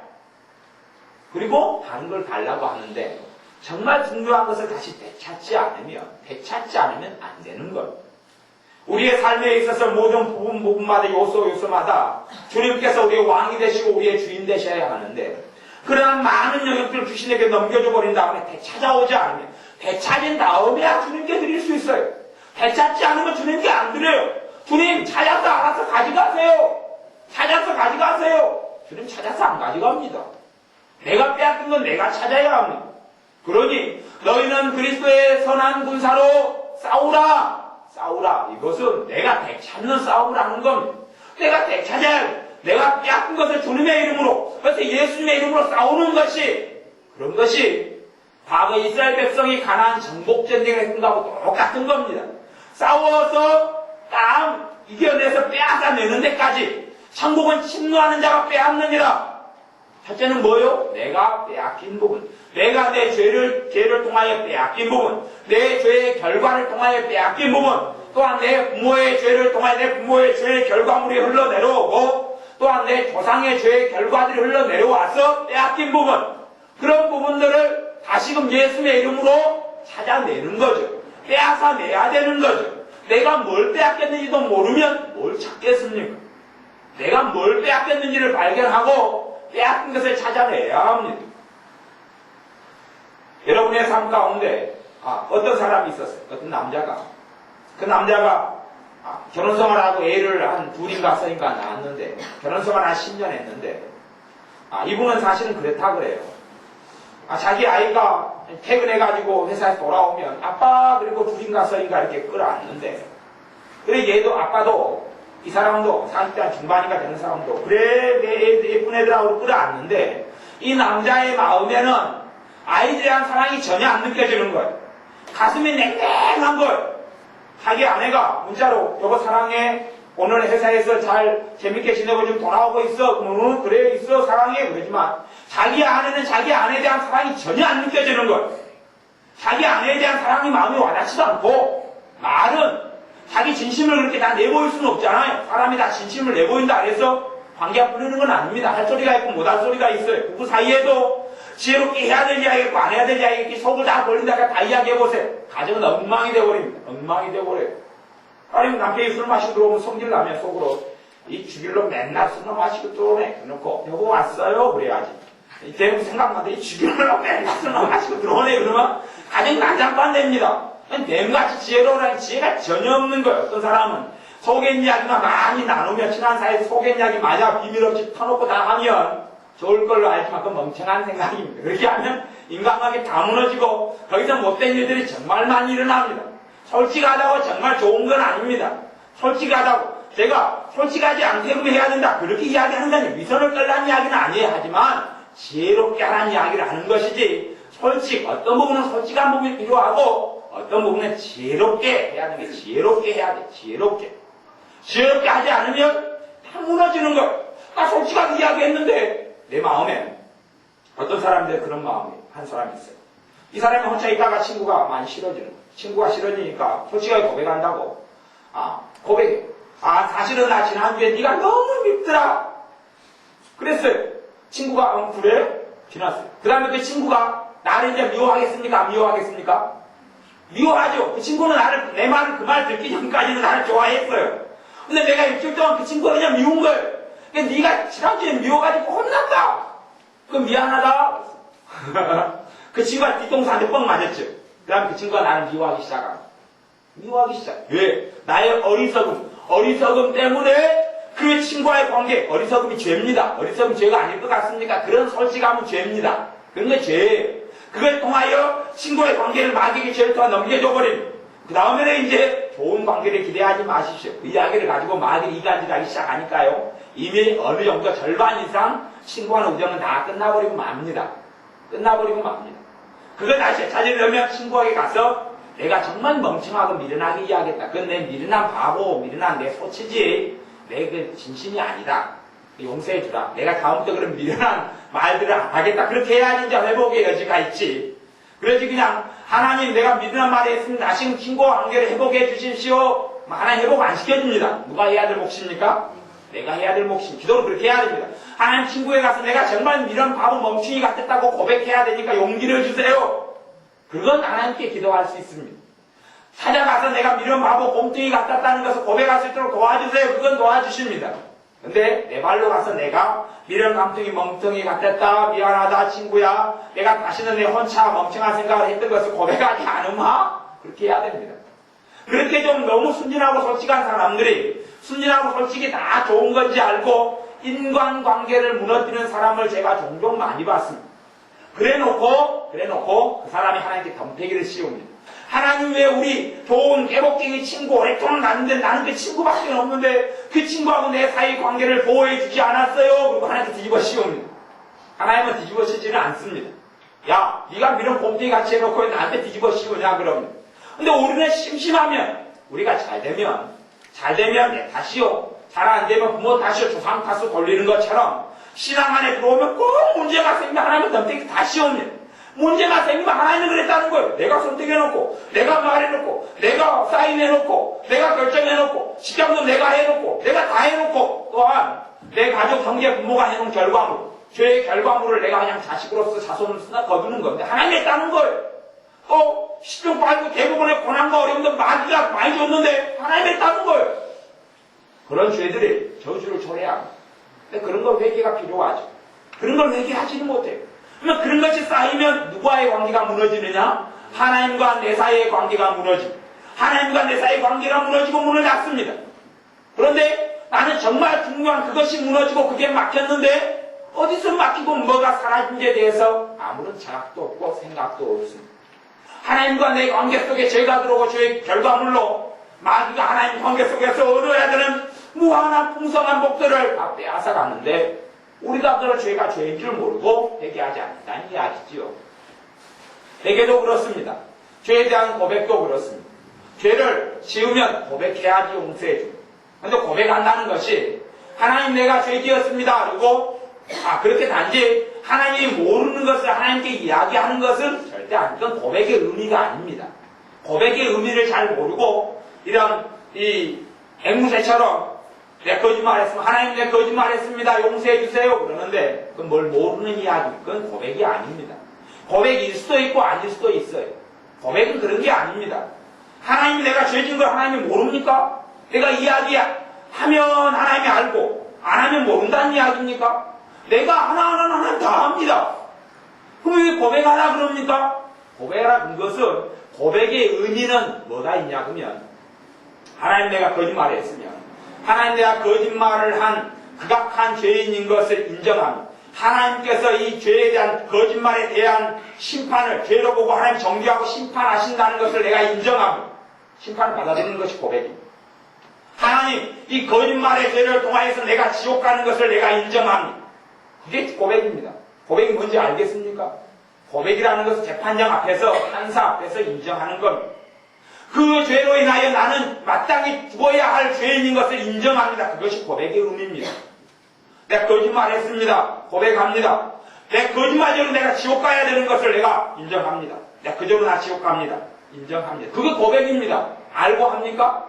그리고 다른 걸 달라고 하는데 정말 중요한 것을 다시 되찾지 않으면 안 되는 것. 우리의 삶에 있어서 모든 부분마다 요소마다 주님께서 우리의 왕이 되시고 우리의 주인 되셔야 하는데 그러나 많은 영역들을 주신에게 넘겨줘 버린 다음에 되찾아오지 않으면 되찾은 다음에야 주님께 드릴 수 있어요. 되찾지 않으면 주님께 안 드려요. 주님 찾아서 알아서 가져가세요. 찾아서 가져가세요. 주님 찾아서 안 가져갑니다. 내가 빼앗긴 건 내가 찾아야 합니다. 그러니 너희는 그리스도의 선한 군사로 싸우라. 싸우라. 이것은 내가 되찾는 싸움이라는 겁니다. 내가 되찾아야 돼. 내가 빼앗긴 것을 주님의 이름으로, 그래서 예수님의 이름으로 싸우는 것이, 그런 것이 과거 이스라엘 백성이 가나안 정복전쟁을 했던 거하고 똑같은 겁니다. 싸워서 딱 이겨내서 빼앗아내는 데까지 천국은 침노하는 자가 빼앗느니라. 첫째는 뭐요? 내가 빼앗긴 부분. 내가 내 죄를 통하여 빼앗긴 부분. 내 죄의 결과를 통하여 빼앗긴 부분. 또한 내 부모의 죄를 통하여 내 부모의 죄의 결과물이 흘러내려오고, 또한 내 조상의 죄의 결과들이 흘러내려와서 빼앗긴 부분. 그런 부분들을 다시금 예수님의 이름으로 찾아내는 거죠. 빼앗아내야 되는 거죠. 내가 뭘 빼앗겼는지도 모르면 뭘 찾겠습니까? 내가 뭘 빼앗겼는지를 발견하고 빼앗긴 것을 찾아내야 합니다. 여러분의 삶 가운데 어떤 사람이 있었어요. 어떤 남자가. 그 남자가 결혼생활하고 애를 한 둘인가 셋인가 낳았는데, 결혼생활 한 10년 했는데, 이분은 사실은 그렇다 그래요. 자기 아이가 퇴근해가지고 회사에 돌아오면 아빠 그리고 둘인가 셋인가 이렇게 끌어안는데, 그래 얘도 아빠도 이 사람도 40대 중반인가 되는 사람도 그래 내 예쁜 애들하고 끌어안는데, 이 남자의 마음에는 아이들에 대한 사랑이 전혀 안 느껴지는 거예요. 가슴이 냉랭한 거예요. 자기 아내가 문자로 여보 사랑해, 오늘 회사에서 잘 재밌게 지내고 좀 돌아오고 있어. 그래 있어 사랑해. 그러지만 자기 아내는 자기 아내에 대한 사랑이 전혀 안 느껴지는 거예요. 자기 아내에 대한 사랑이 마음에 와닿지도 않고, 말은 자기 진심을 그렇게 다 내보일 수는 없잖아요. 사람이 다 진심을 내보인다 그래서 관계가 풀리는 건 아닙니다. 할 소리가 있고 못 할 소리가 있어요. 부부 사이에도 지혜롭게 해야 될 이야기 있고 안 해야 될 이야기 있고 속을 다 벌린다가 다 이야기해보세요. 가정은 엉망이 되어버립니다. 엉망이 되어버려요. 아니 남편이 술 마시고 들어오면 성질 나면 속으로 이 죽일로 맨날 술 마시고 들어오네. 그래놓고 여보 왔어요? 그래야지. 대부분 생각나는데 이 죽일로 맨날 술 마시고 들어오네. 그러면 가정이 난장판 됩니다. 뱀같이 지혜로우라는 지혜가 전혀 없는 거예요. 어떤 사람은 속의 이야기만 많이 나누면 친한 사이에서 속의 이야기 마냥 비밀 없이 터놓고 다 하면 좋을 걸로 알지만 그건 멍청한 생각입니다. 그렇게 하면 인간관계 다 무너지고 거기서 못된 일들이 정말 많이 일어납니다. 솔직하다고 정말 좋은 건 아닙니다. 솔직하다고 제가 솔직하지 않게끔 해야 된다 그렇게 이야기하는 건 위선을 떨라는 이야기는 아니에요. 하지만 지혜롭게 하라는 이야기를 하는 것이지, 어떤 부분은 솔직한 부분이 필요하고 어떤 부분은 지혜롭게 해야 되는 게 지혜롭게 해야 돼. 지혜롭게 하지 않으면 다 무너지는 거예요. 나 솔직하게 이야기했는데 내 마음에 어떤 사람들 그런 마음이 한 사람이 있어요. 이 사람이 혼자 있다가 친구가 많이 싫어지는 거예요. 친구가 싫어지니까 솔직하게 고백한다고. 고백해. 사실은 나 지난주에 네가 너무 밉더라. 그랬어요. 친구가 그래? 지났어요. 그 다음에 그 친구가 나를 이제 미워하겠습니까? 안 미워하겠습니까? 미워하죠. 그 친구는 내 말을 그 말 듣기 전까지는 나를 좋아했어요. 근데 내가 일주일 동안 그 친구가 그냥 미운 거예요. 그러니까 네가 지난주에 미워가지고 혼났다. 그럼 미안하다. 그 친구가 뒤통수한테 뻥 맞았죠. 그 다음에 그 친구가 나를 미워하기 시작합니다. 왜? 나의 어리석음 때문에 그 친구와의 관계, 어리석음이 죄입니다. 어리석음이 죄가 아닐 것 같습니까? 그런 솔직함은 죄입니다. 그런 게 죄예요. 그걸 통하여 친구의 관계를 마귀에게 죄를 통해 넘겨줘버린. 그 다음에는 이제 좋은 관계를 기대하지 마십시오. 그 이야기를 가지고 마귀를 이간질하기 시작하니까요. 이미 어느 정도 절반 이상 친구와는 우정은 다 끝나버리고 맙니다. 그걸 다시 찾으려면 친구에게 가서 내가 정말 멍청하고 미련하게 이야기했다. 그건 내 미련한 바보, 미련한 내 소치지. 내 그 진심이 아니다. 용서해주라. 내가 다음부터 그런 미련한 말들을 안 하겠다. 그렇게 해야지 이제 회복의 여지가 있지. 그러지 그냥 하나님 내가 미련한 말을 했습니다. 다시 친구와 관계를 회복해 주십시오. 하나님 회복 안 시켜줍니다. 누가 해야 될 몫입니까? 내가 해야 될 몫입니다. 기도를 그렇게 해야 됩니다. 하나님 친구에 가서 내가 정말 미련 바보 멍충이 같았다고 고백해야 되니까 용기를 주세요. 그건 하나님께 기도할 수 있습니다. 찾아가서 내가 미련 바보 곰뚱이 같았다는 것을 고백할 수 있도록 도와주세요. 그건 도와주십니다. 근데 내 발로 가서 내가 미련 감뚱이 멍뚱이 같았다. 미안하다 친구야. 내가 다시는 내 혼자 멍청한 생각을 했던 것을 고백하지 않으마? 그렇게 해야 됩니다. 그렇게 좀 너무 순진하고 솔직한 사람들이 순진하고 솔직히 다 좋은 건지 알고 인간관계를 무너뜨리는 사람을 제가 종종 많이 봤습니다. 그래놓고 그 사람이 하나님께 덤태기를 씌웁니다. 하나님 왜 우리 좋은 애복쟁이 친구 오랫동안 갔는데 나는 그 친구밖에 없는데 그 친구하고 내 사이 관계를 보호해 주지 않았어요? 그리고 하나님께 뒤집어 씌웁니다. 하나님은 뒤집어 씌지는 않습니다. 야, 네가 미련 곰탱이 같이 해놓고 왜 나한테 뒤집어 씌우냐 그러면. 근데 우리는 심심하면 우리가 잘 되면 내 탓이요. 잘 안 되면 부모 탓이요. 조상 탓으로 돌리는 것처럼 신앙 안에 들어오면 꼭 문제가 생기면 하나님은 덤태기 다 씌웁니다. 문제가 생기면 하나님은 그랬다는 거예요. 내가 선택해놓고, 내가 말해놓고, 내가 사인해놓고, 내가 결정해놓고, 시장도 내가 해놓고, 내가 다 해놓고, 또한 내 가족, 형제, 부모가 해놓은 결과물, 죄의 결과물을 내가 그냥 자식으로서 자손을 쓰다 거두는 건데 하나님이 했다는 거예요. 또 시중 빨고 대부분의 고난과 어려움도 마귀가 많이 줬는데 하나님이 했다는 거예요. 그런 죄들이 저주를 초래해야 합니다. 근데 그런 걸 회개가 필요하죠. 그런 걸 회개하지는 못해요. 그러면 그런 것이 쌓이면 누구와의 관계가 무너지느냐? 하나님과 내 사이의 관계가 무너지고 하나님과 내 사이의 관계가 무너지고 문을 닫습니다. 그런데 나는 정말 중요한 그것이 무너지고 그게 막혔는데 어디서 막히고 뭐가 사라진지에 대해서 아무런 자각도 없고 생각도 없습니다. 하나님과 내 관계 속에 죄가 들어오고 죄의 결과물로 마귀가 하나님 관계 속에서 얻어야 되는 무한한 풍성한 복들을 다 빼앗아가는데 우리가 그런 죄가 죄인 줄 모르고 회개하지 않는다는 이야기지요. 회개도 그렇습니다. 죄에 대한 고백도 그렇습니다. 죄를 지으면 고백해야지 용서해줍니다. 그런데 고백한다는 것이 하나님 내가 죄 지었습니다. 그리고 그렇게 단지 하나님이 모르는 것을 하나님께 이야기하는 것은 절대 아니건 고백의 의미가 아닙니다. 고백의 의미를 잘 모르고 이런 이 앵무새처럼 내 거짓말했으면 하나님 내 거짓말했습니다. 용서해 주세요. 그러는데 그건 뭘 모르는 이야기. 그건 고백이 아닙니다. 고백일 수도 있고 아닐 수도 있어요. 고백은 그런 게 아닙니다. 하나님이 내가 죄진 걸 하나님이 모릅니까? 내가 이야기하면 하나님이 알고 안 하면 모른다는 이야기입니까? 내가 하나하나 다 합니다. 그럼 왜 고백하라 그럽니까? 고백하라 그런 것은 고백의 의미는 뭐가 있냐 그러면 하나님 내가 거짓말을 했으면 하나님 내가 거짓말을 한 극악한 죄인인 것을 인정합니다. 하나님께서 이 죄에 대한 거짓말에 대한 심판을 죄로 보고 하나님 정죄하고 심판하신다는 것을 내가 인정합니다. 심판을 받아들이는 것이 고백입니다. 하나님 이 거짓말의 죄를 통하여서 내가 지옥 가는 것을 내가 인정합니다. 그게 고백입니다. 고백이 뭔지 알겠습니까? 고백이라는 것은 재판장 앞에서 판사 앞에서 인정하는 겁니다. 그 죄로 인하여 나는 마땅히 죽어야 할 죄인인 것을 인정합니다. 그것이 고백의 의미입니다. 내가 거짓말했습니다. 고백합니다. 내 거짓말로 내가 지옥 가야 되는 것을 내가 인정합니다. 내가 그저로 나 지옥 갑니다. 인정합니다. 그게 고백입니다. 알고 합니까?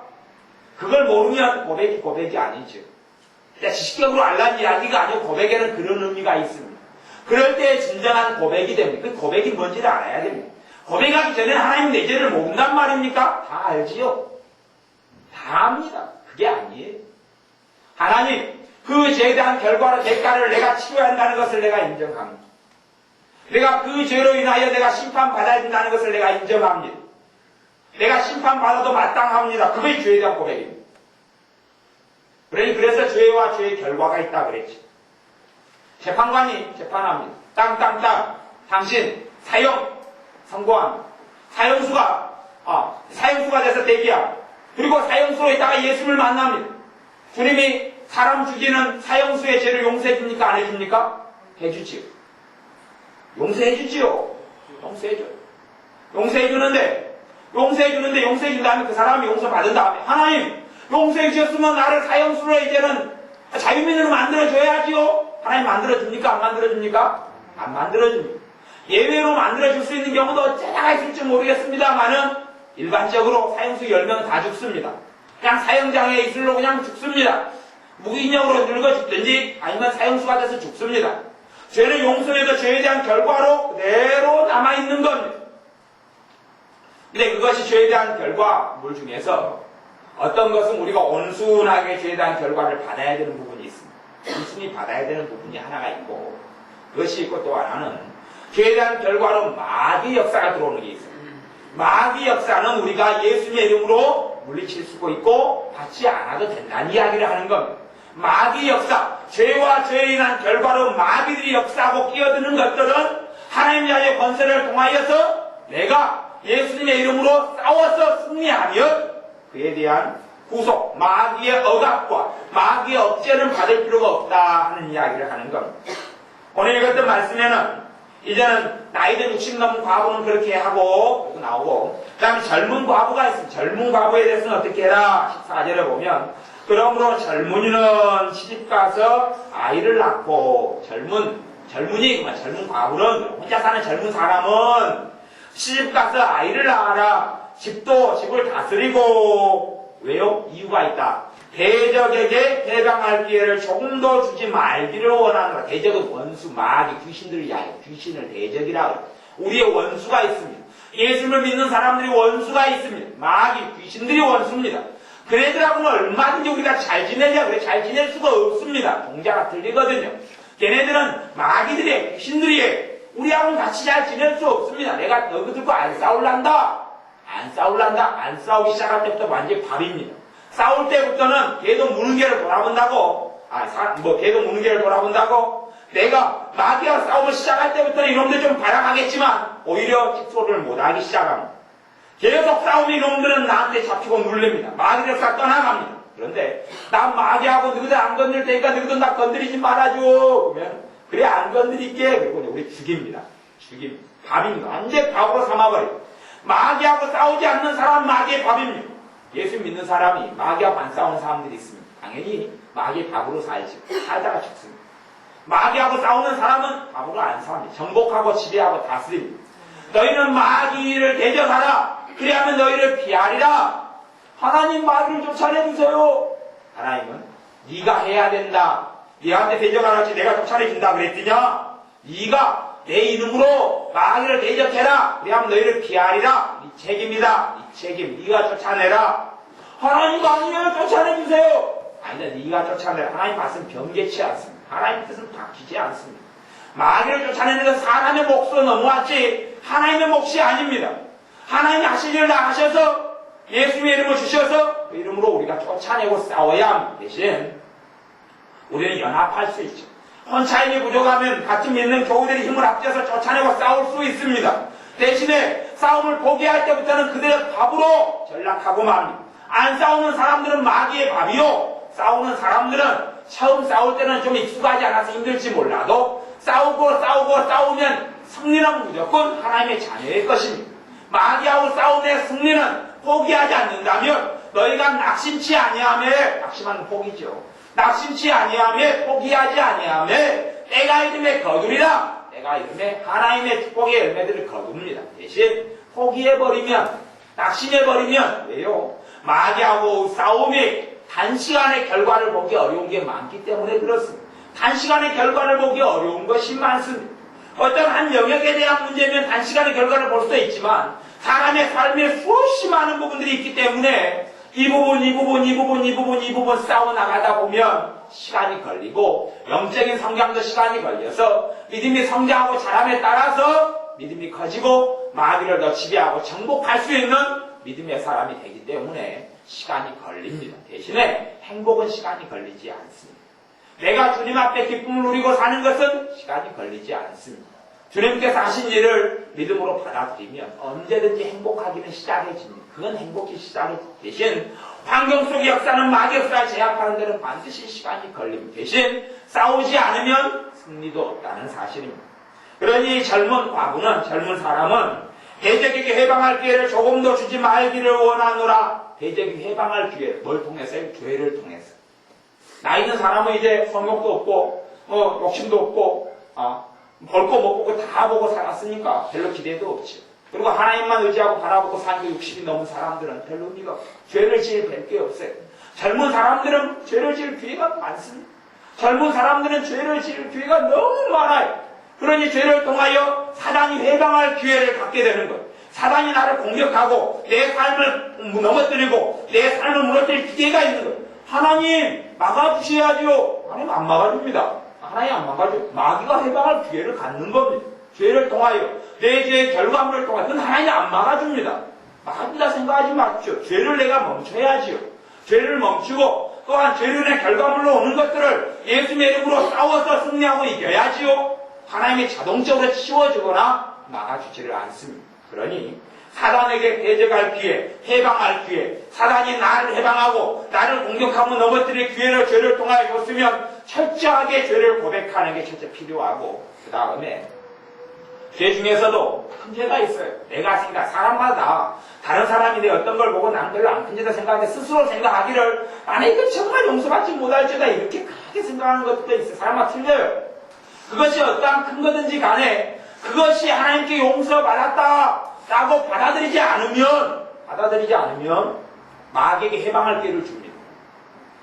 그걸 모르면 고백이 아니죠. 지식적으로 알라는 이야기가 아니고 고백에는 그런 의미가 있습니다. 그럴 때 진정한 고백이 됩니다. 그 고백이 뭔지를 알아야 됩니다. 고백하기 전에 하나님 내 죄를 모른단 말입니까? 다 알지요. 다 압니다. 그게 아니에요. 하나님 그 죄에 대한 결과로 대가를 내가 치러야 한다는 것을 내가 인정합니다. 내가 그 죄로 인하여 내가 심판받아야 된다는 것을 내가 인정합니다. 내가 심판받아도 마땅합니다. 그게 죄에 대한 고백입니다. 그래서 죄와 죄의 결과가 있다 그랬지. 재판관이 재판합니다. 땅 당신 사형 선고합니다. 사형수가 돼서 대기합니다. 그리고 사형수로 있다가 예수를 만납니다. 주님이 사람 죽이는 사형수의 죄를 용서해 줍니까? 안 해줍니까? 해주지요. 용서해 주지요. 용서해 주는데 용서해 준 다음에 그 사람이 용서받은 다음에 하나님 용서해 주셨으면 나를 사형수로 이제는 자유민으로 만들어줘야지요. 하나님 만들어줍니까? 안 만들어줍니까? 안 만들어줍니다. 예외로 만들어줄 수 있는 경우도 어쩌다가 있을지 모르겠습니다만은 일반적으로 사형수 10명은 다 죽습니다. 그냥 사형장에 있으려고 그냥 죽습니다. 무기인형으로 늙어 죽든지 아니면 사형수가 돼서 죽습니다. 죄를 용서해도 죄에 대한 결과로 그대로 남아있는 겁니다. 근데 그것이 죄에 대한 결과물 중에서 어떤 것은 우리가 온순하게 죄에 대한 결과를 받아야 되는 부분이 있습니다. 온순히 받아야 되는 부분이 하나가 있고 그것이 있고 또 하나는 죄에 대한 결과로 마귀 역사가 들어오는 게 있습니다. 마귀 역사는 우리가 예수님의 이름으로 물리칠 수도 있고 받지 않아도 된다는 이야기를 하는 겁니다. 마귀 역사, 죄와 죄에 인한 결과로 마귀들이 역사하고 끼어드는 것들은 하나님 자녀의 권세를 통하여서 내가 예수님의 이름으로 싸워서 승리하면 그에 대한 구속, 마귀의 억압과 마귀의 억제는 받을 필요가 없다 하는 이야기를 하는 겁니다. 오늘 읽었던 말씀에는 이제는 나이든 60 넘은 과부는 그렇게 하고 나오고, 그 다음에 젊은 과부가 있습니다. 젊은 과부에 대해서는 어떻게 해라? 14절에 보면 그러므로 젊은이는 시집가서 아이를 낳고, 젊은이, 젊은 과부는, 혼자 사는 젊은 사람은 시집가서 아이를 낳아라. 집을 다스리고. 왜요? 이유가 있다. 대적에게 해방할 기회를 조금 더 주지 말기를 원하노라. 대적은 원수, 마귀, 귀신들을 이야기해요. 귀신을 대적이라 그래요. 우리의 원수가 있습니다. 예수를 믿는 사람들이 원수가 있습니다. 마귀, 귀신들이 원수입니다. 걔네들하고는 얼마든지 우리가 잘 지내냐? 그래, 잘 지낼 수가 없습니다. 동자가 틀리거든요. 걔네들은 마귀들이에요. 귀신들이에요. 우리하고는 같이 잘 지낼 수 없습니다. 내가 너희들과 안 싸울란다. 안 싸우기 시작할 때부터 완전히 밥입니다. 싸울 때부터는 걔도 무는 개를 돌아본다고, 걔도 무는 개를 돌아본다고, 내가 마귀와 싸움을 시작할 때부터는 이놈들 좀 발악하겠지만, 오히려 직소를 못하기 시작합니다. 계속 싸우면 이놈들은 나한테 잡히고 눌립니다. 마귀를 싹 떠나갑니다. 그런데, 난 마귀하고 너희들 안 건들 테니까 너희들 나 건드리지 말아줘. 그러면, 그래, 안 건드릴게. 그리고 우리 죽입니다. 밥입니다. 완전 밥으로 삼아버려요. 마귀하고 싸우지 않는 사람은 마귀의 밥입니다. 예수 믿는 사람이 마귀하고 안 싸우는 사람들이 있습니다. 당연히 마귀의 밥으로 살지. 살다가 죽습니다. 마귀하고 싸우는 사람은 밥으로 안 삽니다. 정복하고 지배하고 다스립니다. 너희는 마귀를 대적하라. 그래야만 너희를 피하리라. 하나님 마귀를 쫓아내주세요. 하나님은 네가 해야 된다. 네한테 대적하라 했지 내가 쫓아내준다 그랬더냐? 네가 내 이름으로 마귀를 대적해라. 그래야만 너희를 피하리라. 네 책임이다. 네 책임. 네가 쫓아내라. 하나님 아니에요. 쫓아내주세요. 아니다. 네가 쫓아내라. 하나님 말씀 변개치 않습니다. 하나님 뜻은 바뀌지 않습니다. 마귀를 쫓아내는 건 사람의 몫으로 넘어왔지 하나님의 몫이 아닙니다. 하나님이 하실 일을 다 하셔서 예수님의 이름을 주셔서 그 이름으로 우리가 쫓아내고 싸워야 합니다. 대신 우리는 연합할 수 있죠. 혼자 힘이 부족하면 같이 믿는 교우들이 힘을 합쳐서 쫓아내고 싸울 수 있습니다. 대신에 싸움을 포기할 때부터는 그들의 밥으로 전락하고 맙니다. 안 싸우는 사람들은 마귀의 밥이요. 싸우는 사람들은 처음 싸울 때는 좀 익숙하지 않아서 힘들지 몰라도 싸우면 승리는 무조건 하나님의 자녀의 것입니다. 마귀하고 싸움의 승리는 포기하지 않는다면 너희가 낙심치 아니하며 낙심하는 포기죠. 낙심치 아니하며 포기하지 아니하며 때가 이름에 거두리라. 때가 이름에 하나님의 축복의 열매들을 거둡니다. 대신 포기해버리면 낙심해버리면 왜요? 마귀하고 싸움이 단시간의 결과를 보기 어려운 게 많기 때문에 그렇습니다. 단시간의 결과를 보기 어려운 것이 많습니다. 어떤 한 영역에 대한 문제면 단시간의 결과를 볼 수 있지만 사람의 삶에 수없이 많은 부분들이 있기 때문에 이 부분 싸워나가다 보면 시간이 걸리고 영적인 성장도 시간이 걸려서 믿음이 성장하고 자람에 따라서 믿음이 커지고 마귀를 더 지배하고 정복할 수 있는 믿음의 사람이 되기 때문에 시간이 걸립니다. 대신에 행복은 시간이 걸리지 않습니다. 내가 주님 앞에 기쁨을 누리고 사는 것은 시간이 걸리지 않습니다. 주님께서 하신 일을 믿음으로 받아들이면 언제든지 행복하기는 시작해집니다. 그건 행복이 시작이 대신 환경 속의 역사는 마귀 역사를 제압하는 데는 반드시 시간이 걸립니다. 대신 싸우지 않으면 승리도 없다는 사실입니다. 그러니 젊은 사람은 대적에게 해방할 기회를 조금 더 주지 말기를 원하노라. 대적에게 해방할 기회를 뭘 통해서요? 교회를 통해서. 나이 있는 사람은 이제 성욕도 없고 욕심도 없고 볼 거 못 보고 다 보고 살았으니까 별로 기대도 없죠. 그리고 하나님만 의지하고 바라보고 사는 60이 넘은 사람들은 별로 의미가 없어요. 죄를 지을 뵐 게 없어요. 젊은 사람들은 죄를 지을 기회가 많습니다. 젊은 사람들은 죄를 지을 기회가 너무 많아요. 그러니 죄를 통하여 사단이 해방할 기회를 갖게 되는 거예요. 사단이 나를 공격하고 내 삶을 넘어뜨리고 내 삶을 무너뜨릴 기회가 있는 거예요. 하나님 막아주셔야죠. 하나님 안 막아줍니다. 하나님 안 막아줘. 마귀가 해방할 기회를 갖는 겁니다. 죄를 통하여 내 죄의 결과물을 통하여 그건 하나님이 안 막아줍니다. 막아준다 생각하지 마십시오. 죄를 내가 멈춰야지요. 죄를 멈추고 또한 죄로 인해 결과물로 오는 것들을 예수님의 이름으로 싸워서 승리하고 이겨야지요. 하나님이 자동적으로 치워주거나 막아주지를 않습니다. 그러니 사단에게 대적할 기회, 해방할 기회, 사단이 나를 해방하고 나를 공격하면 넘어뜨릴 기회를 죄를 통하여 줬으면 철저하게 죄를 고백하는 게 첫째 필요하고, 그 다음에 죄 중에서도 큰 죄가 있어요. 내가 사람마다 다른 사람이 내 어떤 걸 보고 나는 별로 안 큰 죄다 생각하는데 스스로 생각하기를 아니 이건 정말 용서받지 못할 죄다 이렇게 크게 생각하는 것도 있어요. 사람마다 틀려요. 그것이 어떠한 큰 거든지 간에 그것이 하나님께 용서받았다 라고 받아들이지 않으면 마귀에게 해방할 기회를 줍니다.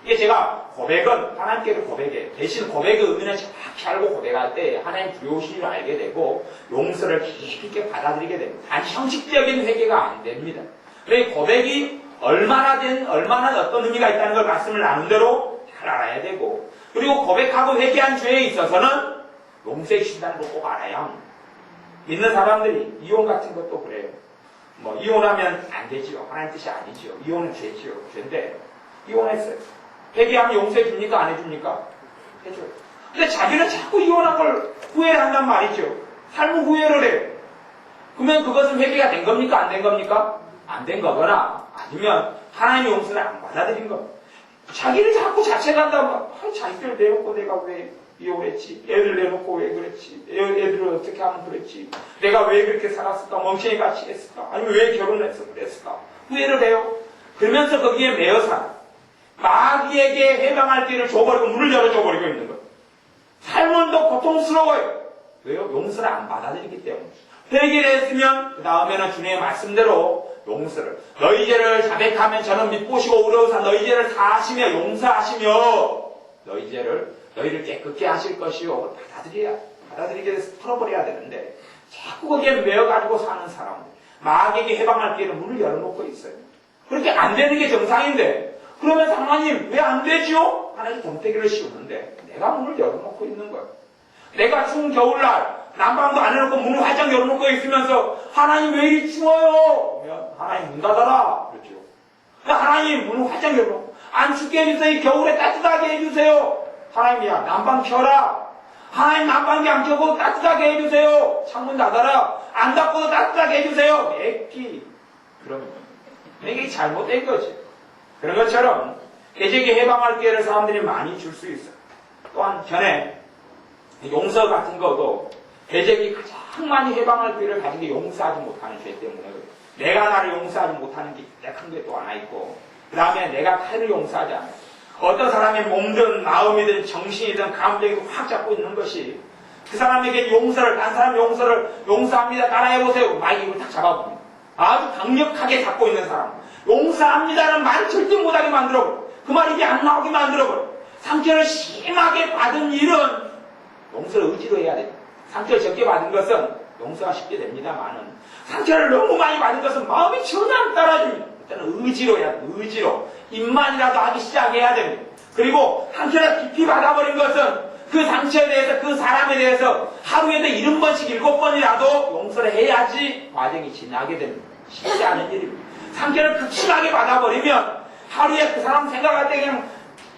이게 제가 고백은 하나님께로 고백해. 대신 고백의 의미는 정확히 알고 고백할 때 하나님 두려우심을 알게 되고 용서를 깊이 있게 받아들이게 됩니다. 단 형식적인 회개가 안 됩니다. 그래서 고백이 얼마나 어떤 의미가 있다는 걸 말씀을 나눈 대로 잘 알아야 되고, 그리고 고백하고 회개한 죄에 있어서는 용서해 주신다는 걸 꼭 알아야 합니다. 믿는 사람들이 이혼 같은 것도 그래요. 이혼하면 안 되지요. 하나님 뜻이 아니지요. 이혼은 죄지요. 죄인데 이혼했어요. 회개하면 용서해 줍니까? 안 해줍니까? 해줘요. 근데 자기는 자꾸 이혼한 걸 후회를 한단 말이죠. 삶을 후회를 해요. 그러면 그것은 회개가 된 겁니까? 안 된 겁니까? 안 된 거거나 아니면 하나님의 용서를 안 받아들인 겁니다. 자기를 자꾸 자책한다면 자기를 내놓고 내가 왜 이혼했지? 애들 내놓고 왜 그랬지? 애들을 어떻게 하면 그랬지? 내가 왜 그렇게 살았을까? 멍청이 같이 했을까? 아니면 왜 결혼해서 그랬을까? 후회를 해요. 그러면서 거기에 매여 살아. 마귀에게 해방할 기회를 줘버리고 문을 열어줘버리고 있는 거예요. 삶은 더 고통스러워요. 왜요? 용서를 안 받아들이기 때문에. 회개를 했으면 그 다음에는 주님의 말씀대로 용서를, 너희 죄를 자백하면 저는 믿보시고 의로우사 너희 죄를 사하시며 용서하시며 너희를 깨끗게 하실 것이요. 받아들이게 돼서 풀어버려야 되는데 자꾸 거기에 매여가지고 사는 사람들, 마귀에게 해방할 기회는 문을 열어놓고 있어요. 그렇게 안 되는 게 정상인데 그러면 하나님 왜 안 되지요? 하나님 덤태기를 씌우는데 내가 문을 열어놓고 있는 거예요. 내가 추운 겨울날 난방도 안 해놓고 문을 활짝 열어놓고 있으면서 하나님 왜 이리 추워요? 그러면 하나님 문 닫아라 그렇죠. 하나님 문을 활짝 열어놓고 안 춥게 해주세요. 이 겨울에 따뜻하게 해주세요. 하나님이야 난방 켜라. 하나님 난방기 안 켜고 따뜻하게 해주세요. 창문 닫아라. 안 닫고도 따뜻하게 해주세요. 맥기. 그러면 이게 잘못된 거지. 그런 것처럼 대적에 해방할 기회를 사람들이 많이 줄 수 있어요. 또한 전에 용서 같은 것도 대적이 가장 많이 해방할 기회를 가진 게 용서하지 못하는 죄 때문에 그래요. 내가 나를 용서하지 못하는 게 큰 게 또 하나 있고, 그 다음에 내가 타인을 용서하지 않아요. 어떤 사람의 몸든 마음이든 정신이든 감정이 확 잡고 있는 것이 그 사람에게 단 사람 용서를 용서합니다 따라해보세요. 막 입을 탁 잡아봅니다. 아주 강력하게 잡고 있는 사람, 용서합니다는 말을 절대 못하게 만들어버려. 그 말이 이제 안 나오게 만들어버려. 상처를 심하게 받은 일은 용서를 의지로 해야 돼요. 상처를 적게 받은 것은 용서가 쉽게 됩니다만은 상처를 너무 많이 받은 것은 마음이 전혀 안 따라줍니다. 일단은 의지로 해야 돼요. 의지로. 입만이라도 하기 시작해야 됩니다. 그리고 상처를 깊이 받아버린 것은 그 상처에 대해서, 그 사람에 대해서 하루에도 70번씩 7번이라도 용서를 해야지 과정이 지나게 됩니다. 쉽지 않은 일입니다. 상처를 극심하게 받아버리면 하루에 그 사람 생각할 때 그냥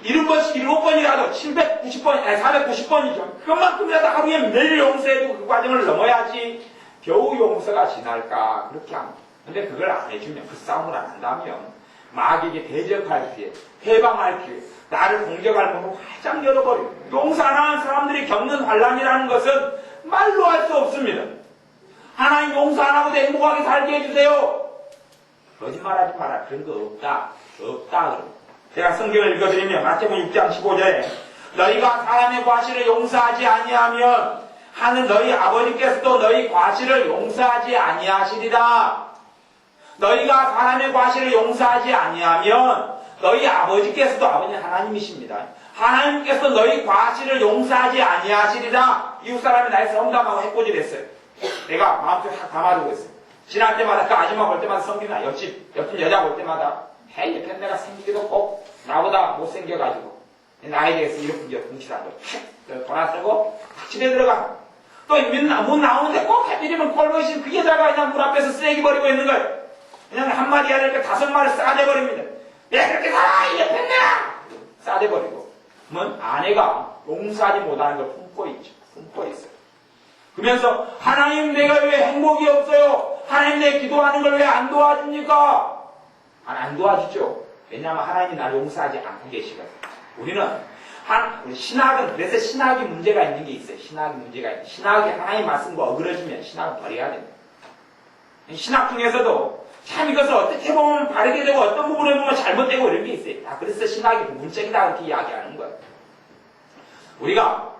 70번씩 7번이라도 790번, 아니 490번이죠. 그것만큼이라도 하루에 매일 용서해도 그 과정을 넘어야지 겨우 용서가 지날까 그렇게 합니다. 근데 그걸 안 해주면, 그 싸움을 안 한다면 마귀에게 대적할 기회, 해방할 기회, 나를 공격할 문을 활짝 열어버려요. 용서 안 하는 사람들이 겪는 환란이라는 것은 말로 할 수 없습니다. 하나님 용서 안 하고도 행복하게 살게 해주세요. 거짓말하지 마라. 그런 거 없다. 제가 성경을 읽어드리면 마태복음 6장 15절에 너희가 사람의 과실을 용서하지 아니하면 하는 너희 아버지께서도 너희 과실을 용서하지 아니하시리라. 너희가 사람의 과실을 용서하지 아니하면 너희 아버지께서도, 아버님 하나님이십니다. 하나님께서 너희 과실을 용서하지 아니하시리라. 이웃 사람이 나의 성담하고 해코지를 했어요. 내가 마음속에 확 담아두고 있어요. 지날 때마다 그 아줌마 볼 때마다 성기나 옆집 여자 볼 때마다 옆에 내가 생기기도 꼭 나보다 못생겨가지고 나에 대해서 이렇게 뭉치라고 전화 쓰고 집에 들어가. 또 문 나오는데 꼭 해드리면 꼴보기 싫은 그 여자가 그냥 문 앞에서 쓰레기 버리고 있는 거예요. 왜냐면 한마디 하니까 5마리 싸대버립니다. 내가 그렇게 살아! 이게 됐냐! 싸대버리고. 그러면 아내가 용서하지 못하는 걸 품고 있죠. 품고 있어요. 그러면서 하나님 내가 왜 행복이 없어요? 하나님 내 기도하는 걸 왜 안 도와줍니까? 안 도와주죠. 왜냐하면 하나님이 나를 용서하지 않고 계시거든요. 우리 신학은 그래서 신학이 문제가 있는 게 있어요. 신학이 문제가 있어요. 신학이 하나님 말씀과 어그러지면 신학은 버려야 됩니다. 신학 중에서도 참 이것을 어떻게 보면 바르게 되고 어떤 부분에 보면 잘못되고 이런 게 있어요. 그래서 신학이 부분적이다 그렇게 이야기하는 거예요. 우리가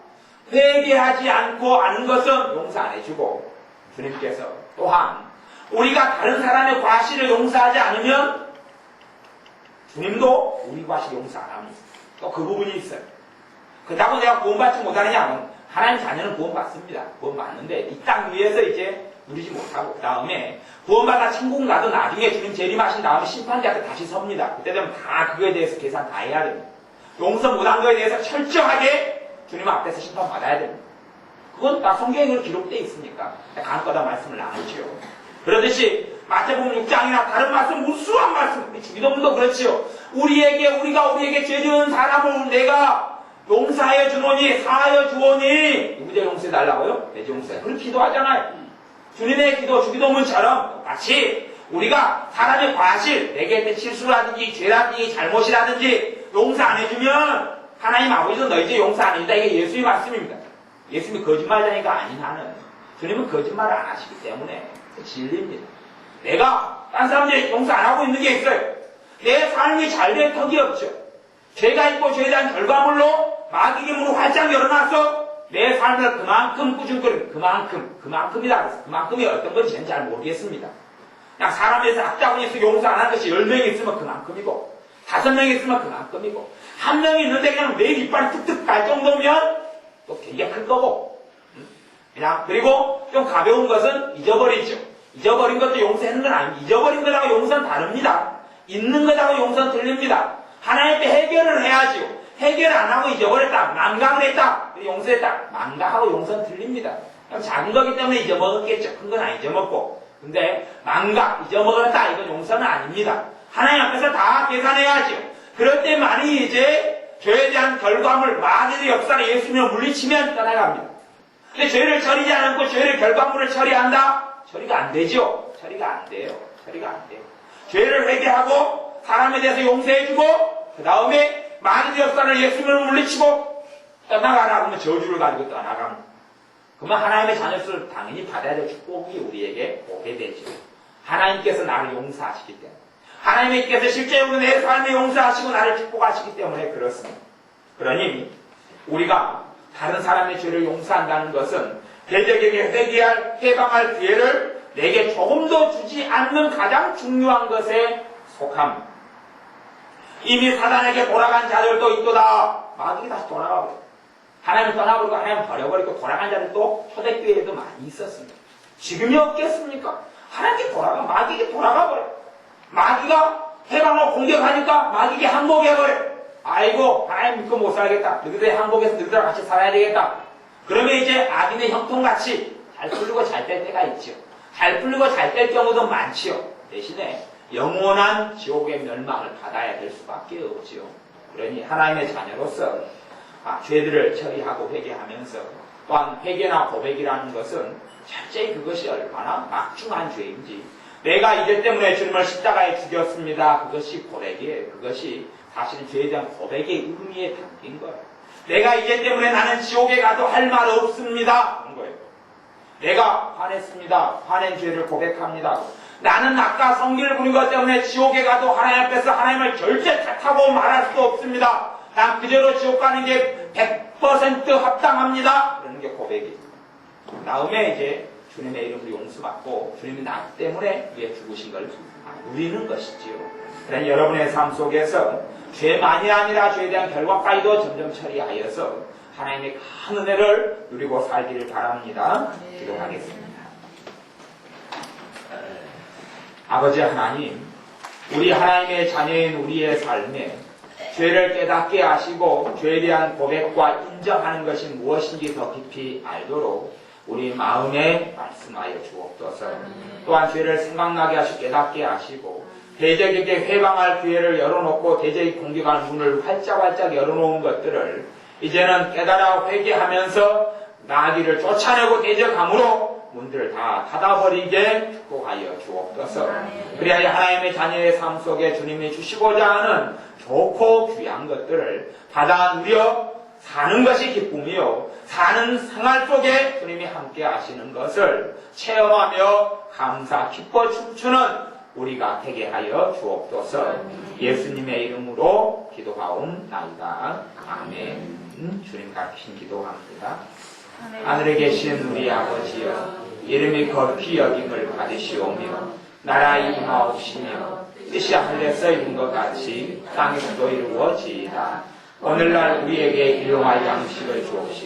회개하지 않고 아는 것은 용서 안 해주고 주님께서 또한 우리가 다른 사람의 과실을 용서하지 않으면 주님도 우리 과실 용서 안 합니다. 또 그 부분이 있어요. 그렇다고 내가 구원받지 못하느냐? 하나님 자녀는 구원받습니다. 구원받는데 이 땅 위에서 이제 누리지 못하고 그 다음에 구원받아 천국 가도 나중에 주님 재림하신 다음에 심판대 앞에 다시 섭니다. 그때 되면 다 그거에 대해서 계산 다 해야 됩니다. 용서 못한 거에 대해서 철저하게 주님 앞에서 심판받아야 됩니다. 그건 다 성경에 기록되어 있으니까 간단한 말씀을 나누죠. 그러듯이 마태복음 6장이나 다른 말씀 무수한 말씀 우리 주기도문도 그렇지요. 우리가 우리에게 죄 지은 사람을 내가 용서하여 주노니 사하여 주오니 누구제 용서해 달라고요? 내 죄 용서해. 그렇게 기도하잖아요. 주님의 기도 주기도문처럼 같이 우리가 사람의 과실 내게 했던 실수라든지 죄라든지 잘못이라든지 용서 안 해주면 하나님 아버지도 너희 죄 용서 안 해준다. 이게 예수의 말씀입니다. 예수님이 거짓말자니까 아닌 한은 주님은 거짓말을 안 하시기 때문에 진리입니다. 내가 딴 사람들이 용서 안 하고 있는 게 있어요. 내 삶이 잘될 턱이 없죠. 죄가 있고 죄에 대한 결과물로 마귀의 문을 활짝 열어놔서 내 삶을 그만큼 꾸준거리고 그만큼이다 그래서 그만큼이 어떤 건지 저는 잘 모르겠습니다. 그냥 사람에서 악자분이 용서 안 하는 것이 10명이 있으면 그만큼이고 5명이 있으면 그만큼이고 1명이 있는데 그냥 내 이빨이 툭툭 갈 정도면 또 되게 클 거고 그냥 그리고 좀 가벼운 것은 잊어버리죠. 잊어버린 것도 용서하는 건 아닙니다. 잊어버린 것하고 용서는 다릅니다. 있는 것하고 용서는 틀립니다. 하나님께 해결을 해야지요. 해결을 안 하고 잊어버렸다. 망각을 했다. 용서했다. 망각하고 용서는 틀립니다. 작은 거기 때문에 잊어먹었겠죠. 큰 건 안 잊어먹고. 근데 망각, 잊어먹었다. 이건 용서는 아닙니다. 하나님 앞에서 다 계산해야지요. 그럴 때 만약에 이제 죄에 대한 결과물, 마귀의 역사를 예수님을 물리치면 떠나갑니다. 근데 죄를 처리하지 않고 죄를 결과물을 처리한다? 처리가 안 되죠. 처리가 안 돼요. 처리가 안 돼요. 죄를 회개하고 사람에 대해서 용서해주고 그 다음에 마귀의 역사를 예수님을 물리치고 떠나가라 그러면 저주를 가지고 떠나갑니다. 그러면 하나님의 자녀수를 당연히 받아야 될 축복이 우리에게 오게 되죠. 하나님께서 나를 용서하시기 때문에 하나님께서 실제로 내 삶에 용서하시고 나를 축복하시기 때문에 그렇습니다. 그러니 우리가 다른 사람의 죄를 용서한다는 것은 대적에게 해방할 기회를 내게 조금 더 주지 않는 가장 중요한 것에 속합니다. 이미 사단에게 돌아간 자들도 있도다. 마귀가 다시 돌아가버려. 하나님 떠나버리고 하나님 버려버리고 돌아간 자들도 초대교회에도 많이 있었습니다. 지금이 없겠습니까? 하나님께 마귀에게 돌아가버려. 마귀가 해방을 공격하니까 마귀에게 항복해버려. 아이고 하나님 믿고 못 살겠다. 너희들 항복해서 너희들랑 같이 살아야 되겠다. 그러면 이제 악인의 형통같이 잘 풀리고 잘 뺄 때가 있죠. 잘 풀리고 잘 뺄 경우도 많지요. 대신에 영원한 지옥의 멸망을 받아야 될 수밖에 없지요. 그러니 하나님의 자녀로서 죄들을 처리하고 회개하면서 또한 회개나 고백이라는 것은 철저히 그것이 얼마나 막중한 죄인지 내가 이제 때문에 주님을 십자가에 죽였습니다. 그것이 고백이에요. 그것이 사실은 죄에 대한 고백의 의미에 담긴 거예요. 내가 이제 때문에 나는 지옥에 가도 할 말 없습니다. 그런 거예요. 내가 화냈습니다. 화낸 죄를 고백합니다. 나는 아까 성기를 부린 것 때문에 지옥에 가도 하나님 앞에서 하나님을 절대 탓하고 말할 수 없습니다. 난 그대로 지옥 가는 게 100% 합당합니다. 그러는 게 고백이에요. 다음에 이제 주님의 이름으로 용서받고 주님이 나 때문에 위에 죽으신 걸 누리는 것이지요. 그러니 여러분의 삶 속에서 죄만이 아니라 죄에 대한 결과까지도 점점 처리하여서 하나님의 큰 은혜를 누리고 살기를 바랍니다. 기도하겠습니다. 아버지 하나님, 우리 하나님의 자녀인 우리의 삶에 죄를 깨닫게 하시고 죄에 대한 고백과 인정하는 것이 무엇인지 더 깊이 알도록 우리 마음에 말씀하여 주옵소서. 또한 죄를 생각나게 하시고 깨닫게 하시고 대적에게 회방할 기회를 열어놓고 대적이 공격하는 문을 활짝 열어놓은 것들을 이제는 깨달아 회개하면서 나아기를 쫓아내고 대적함으로 문들을 다 닫아버리게 축복하여 주옵소서. 그리하여 하나님의 자녀의 삶 속에 주님이 주시고자 하는 좋고 귀한 것들을 받아 누려 사는 것이 기쁨이요 사는 생활 속에 주님이 함께 하시는 것을 체험하며 감사 기뻐 춤추는 우리가 되게 하여 주옵소서. 예수님의 이름으로 기도하옵나이다. 아멘. 주님 가르친 기도합니다. 하늘에 계신 우리 아버지여, 이름이 거룩히 여김을 받으시오며 나라 임하옵시며 뜻이 하늘에서 이룬 것 같이 땅에서도 이루어지이다. 오늘날 우리에게 일용할 양식을 주옵시고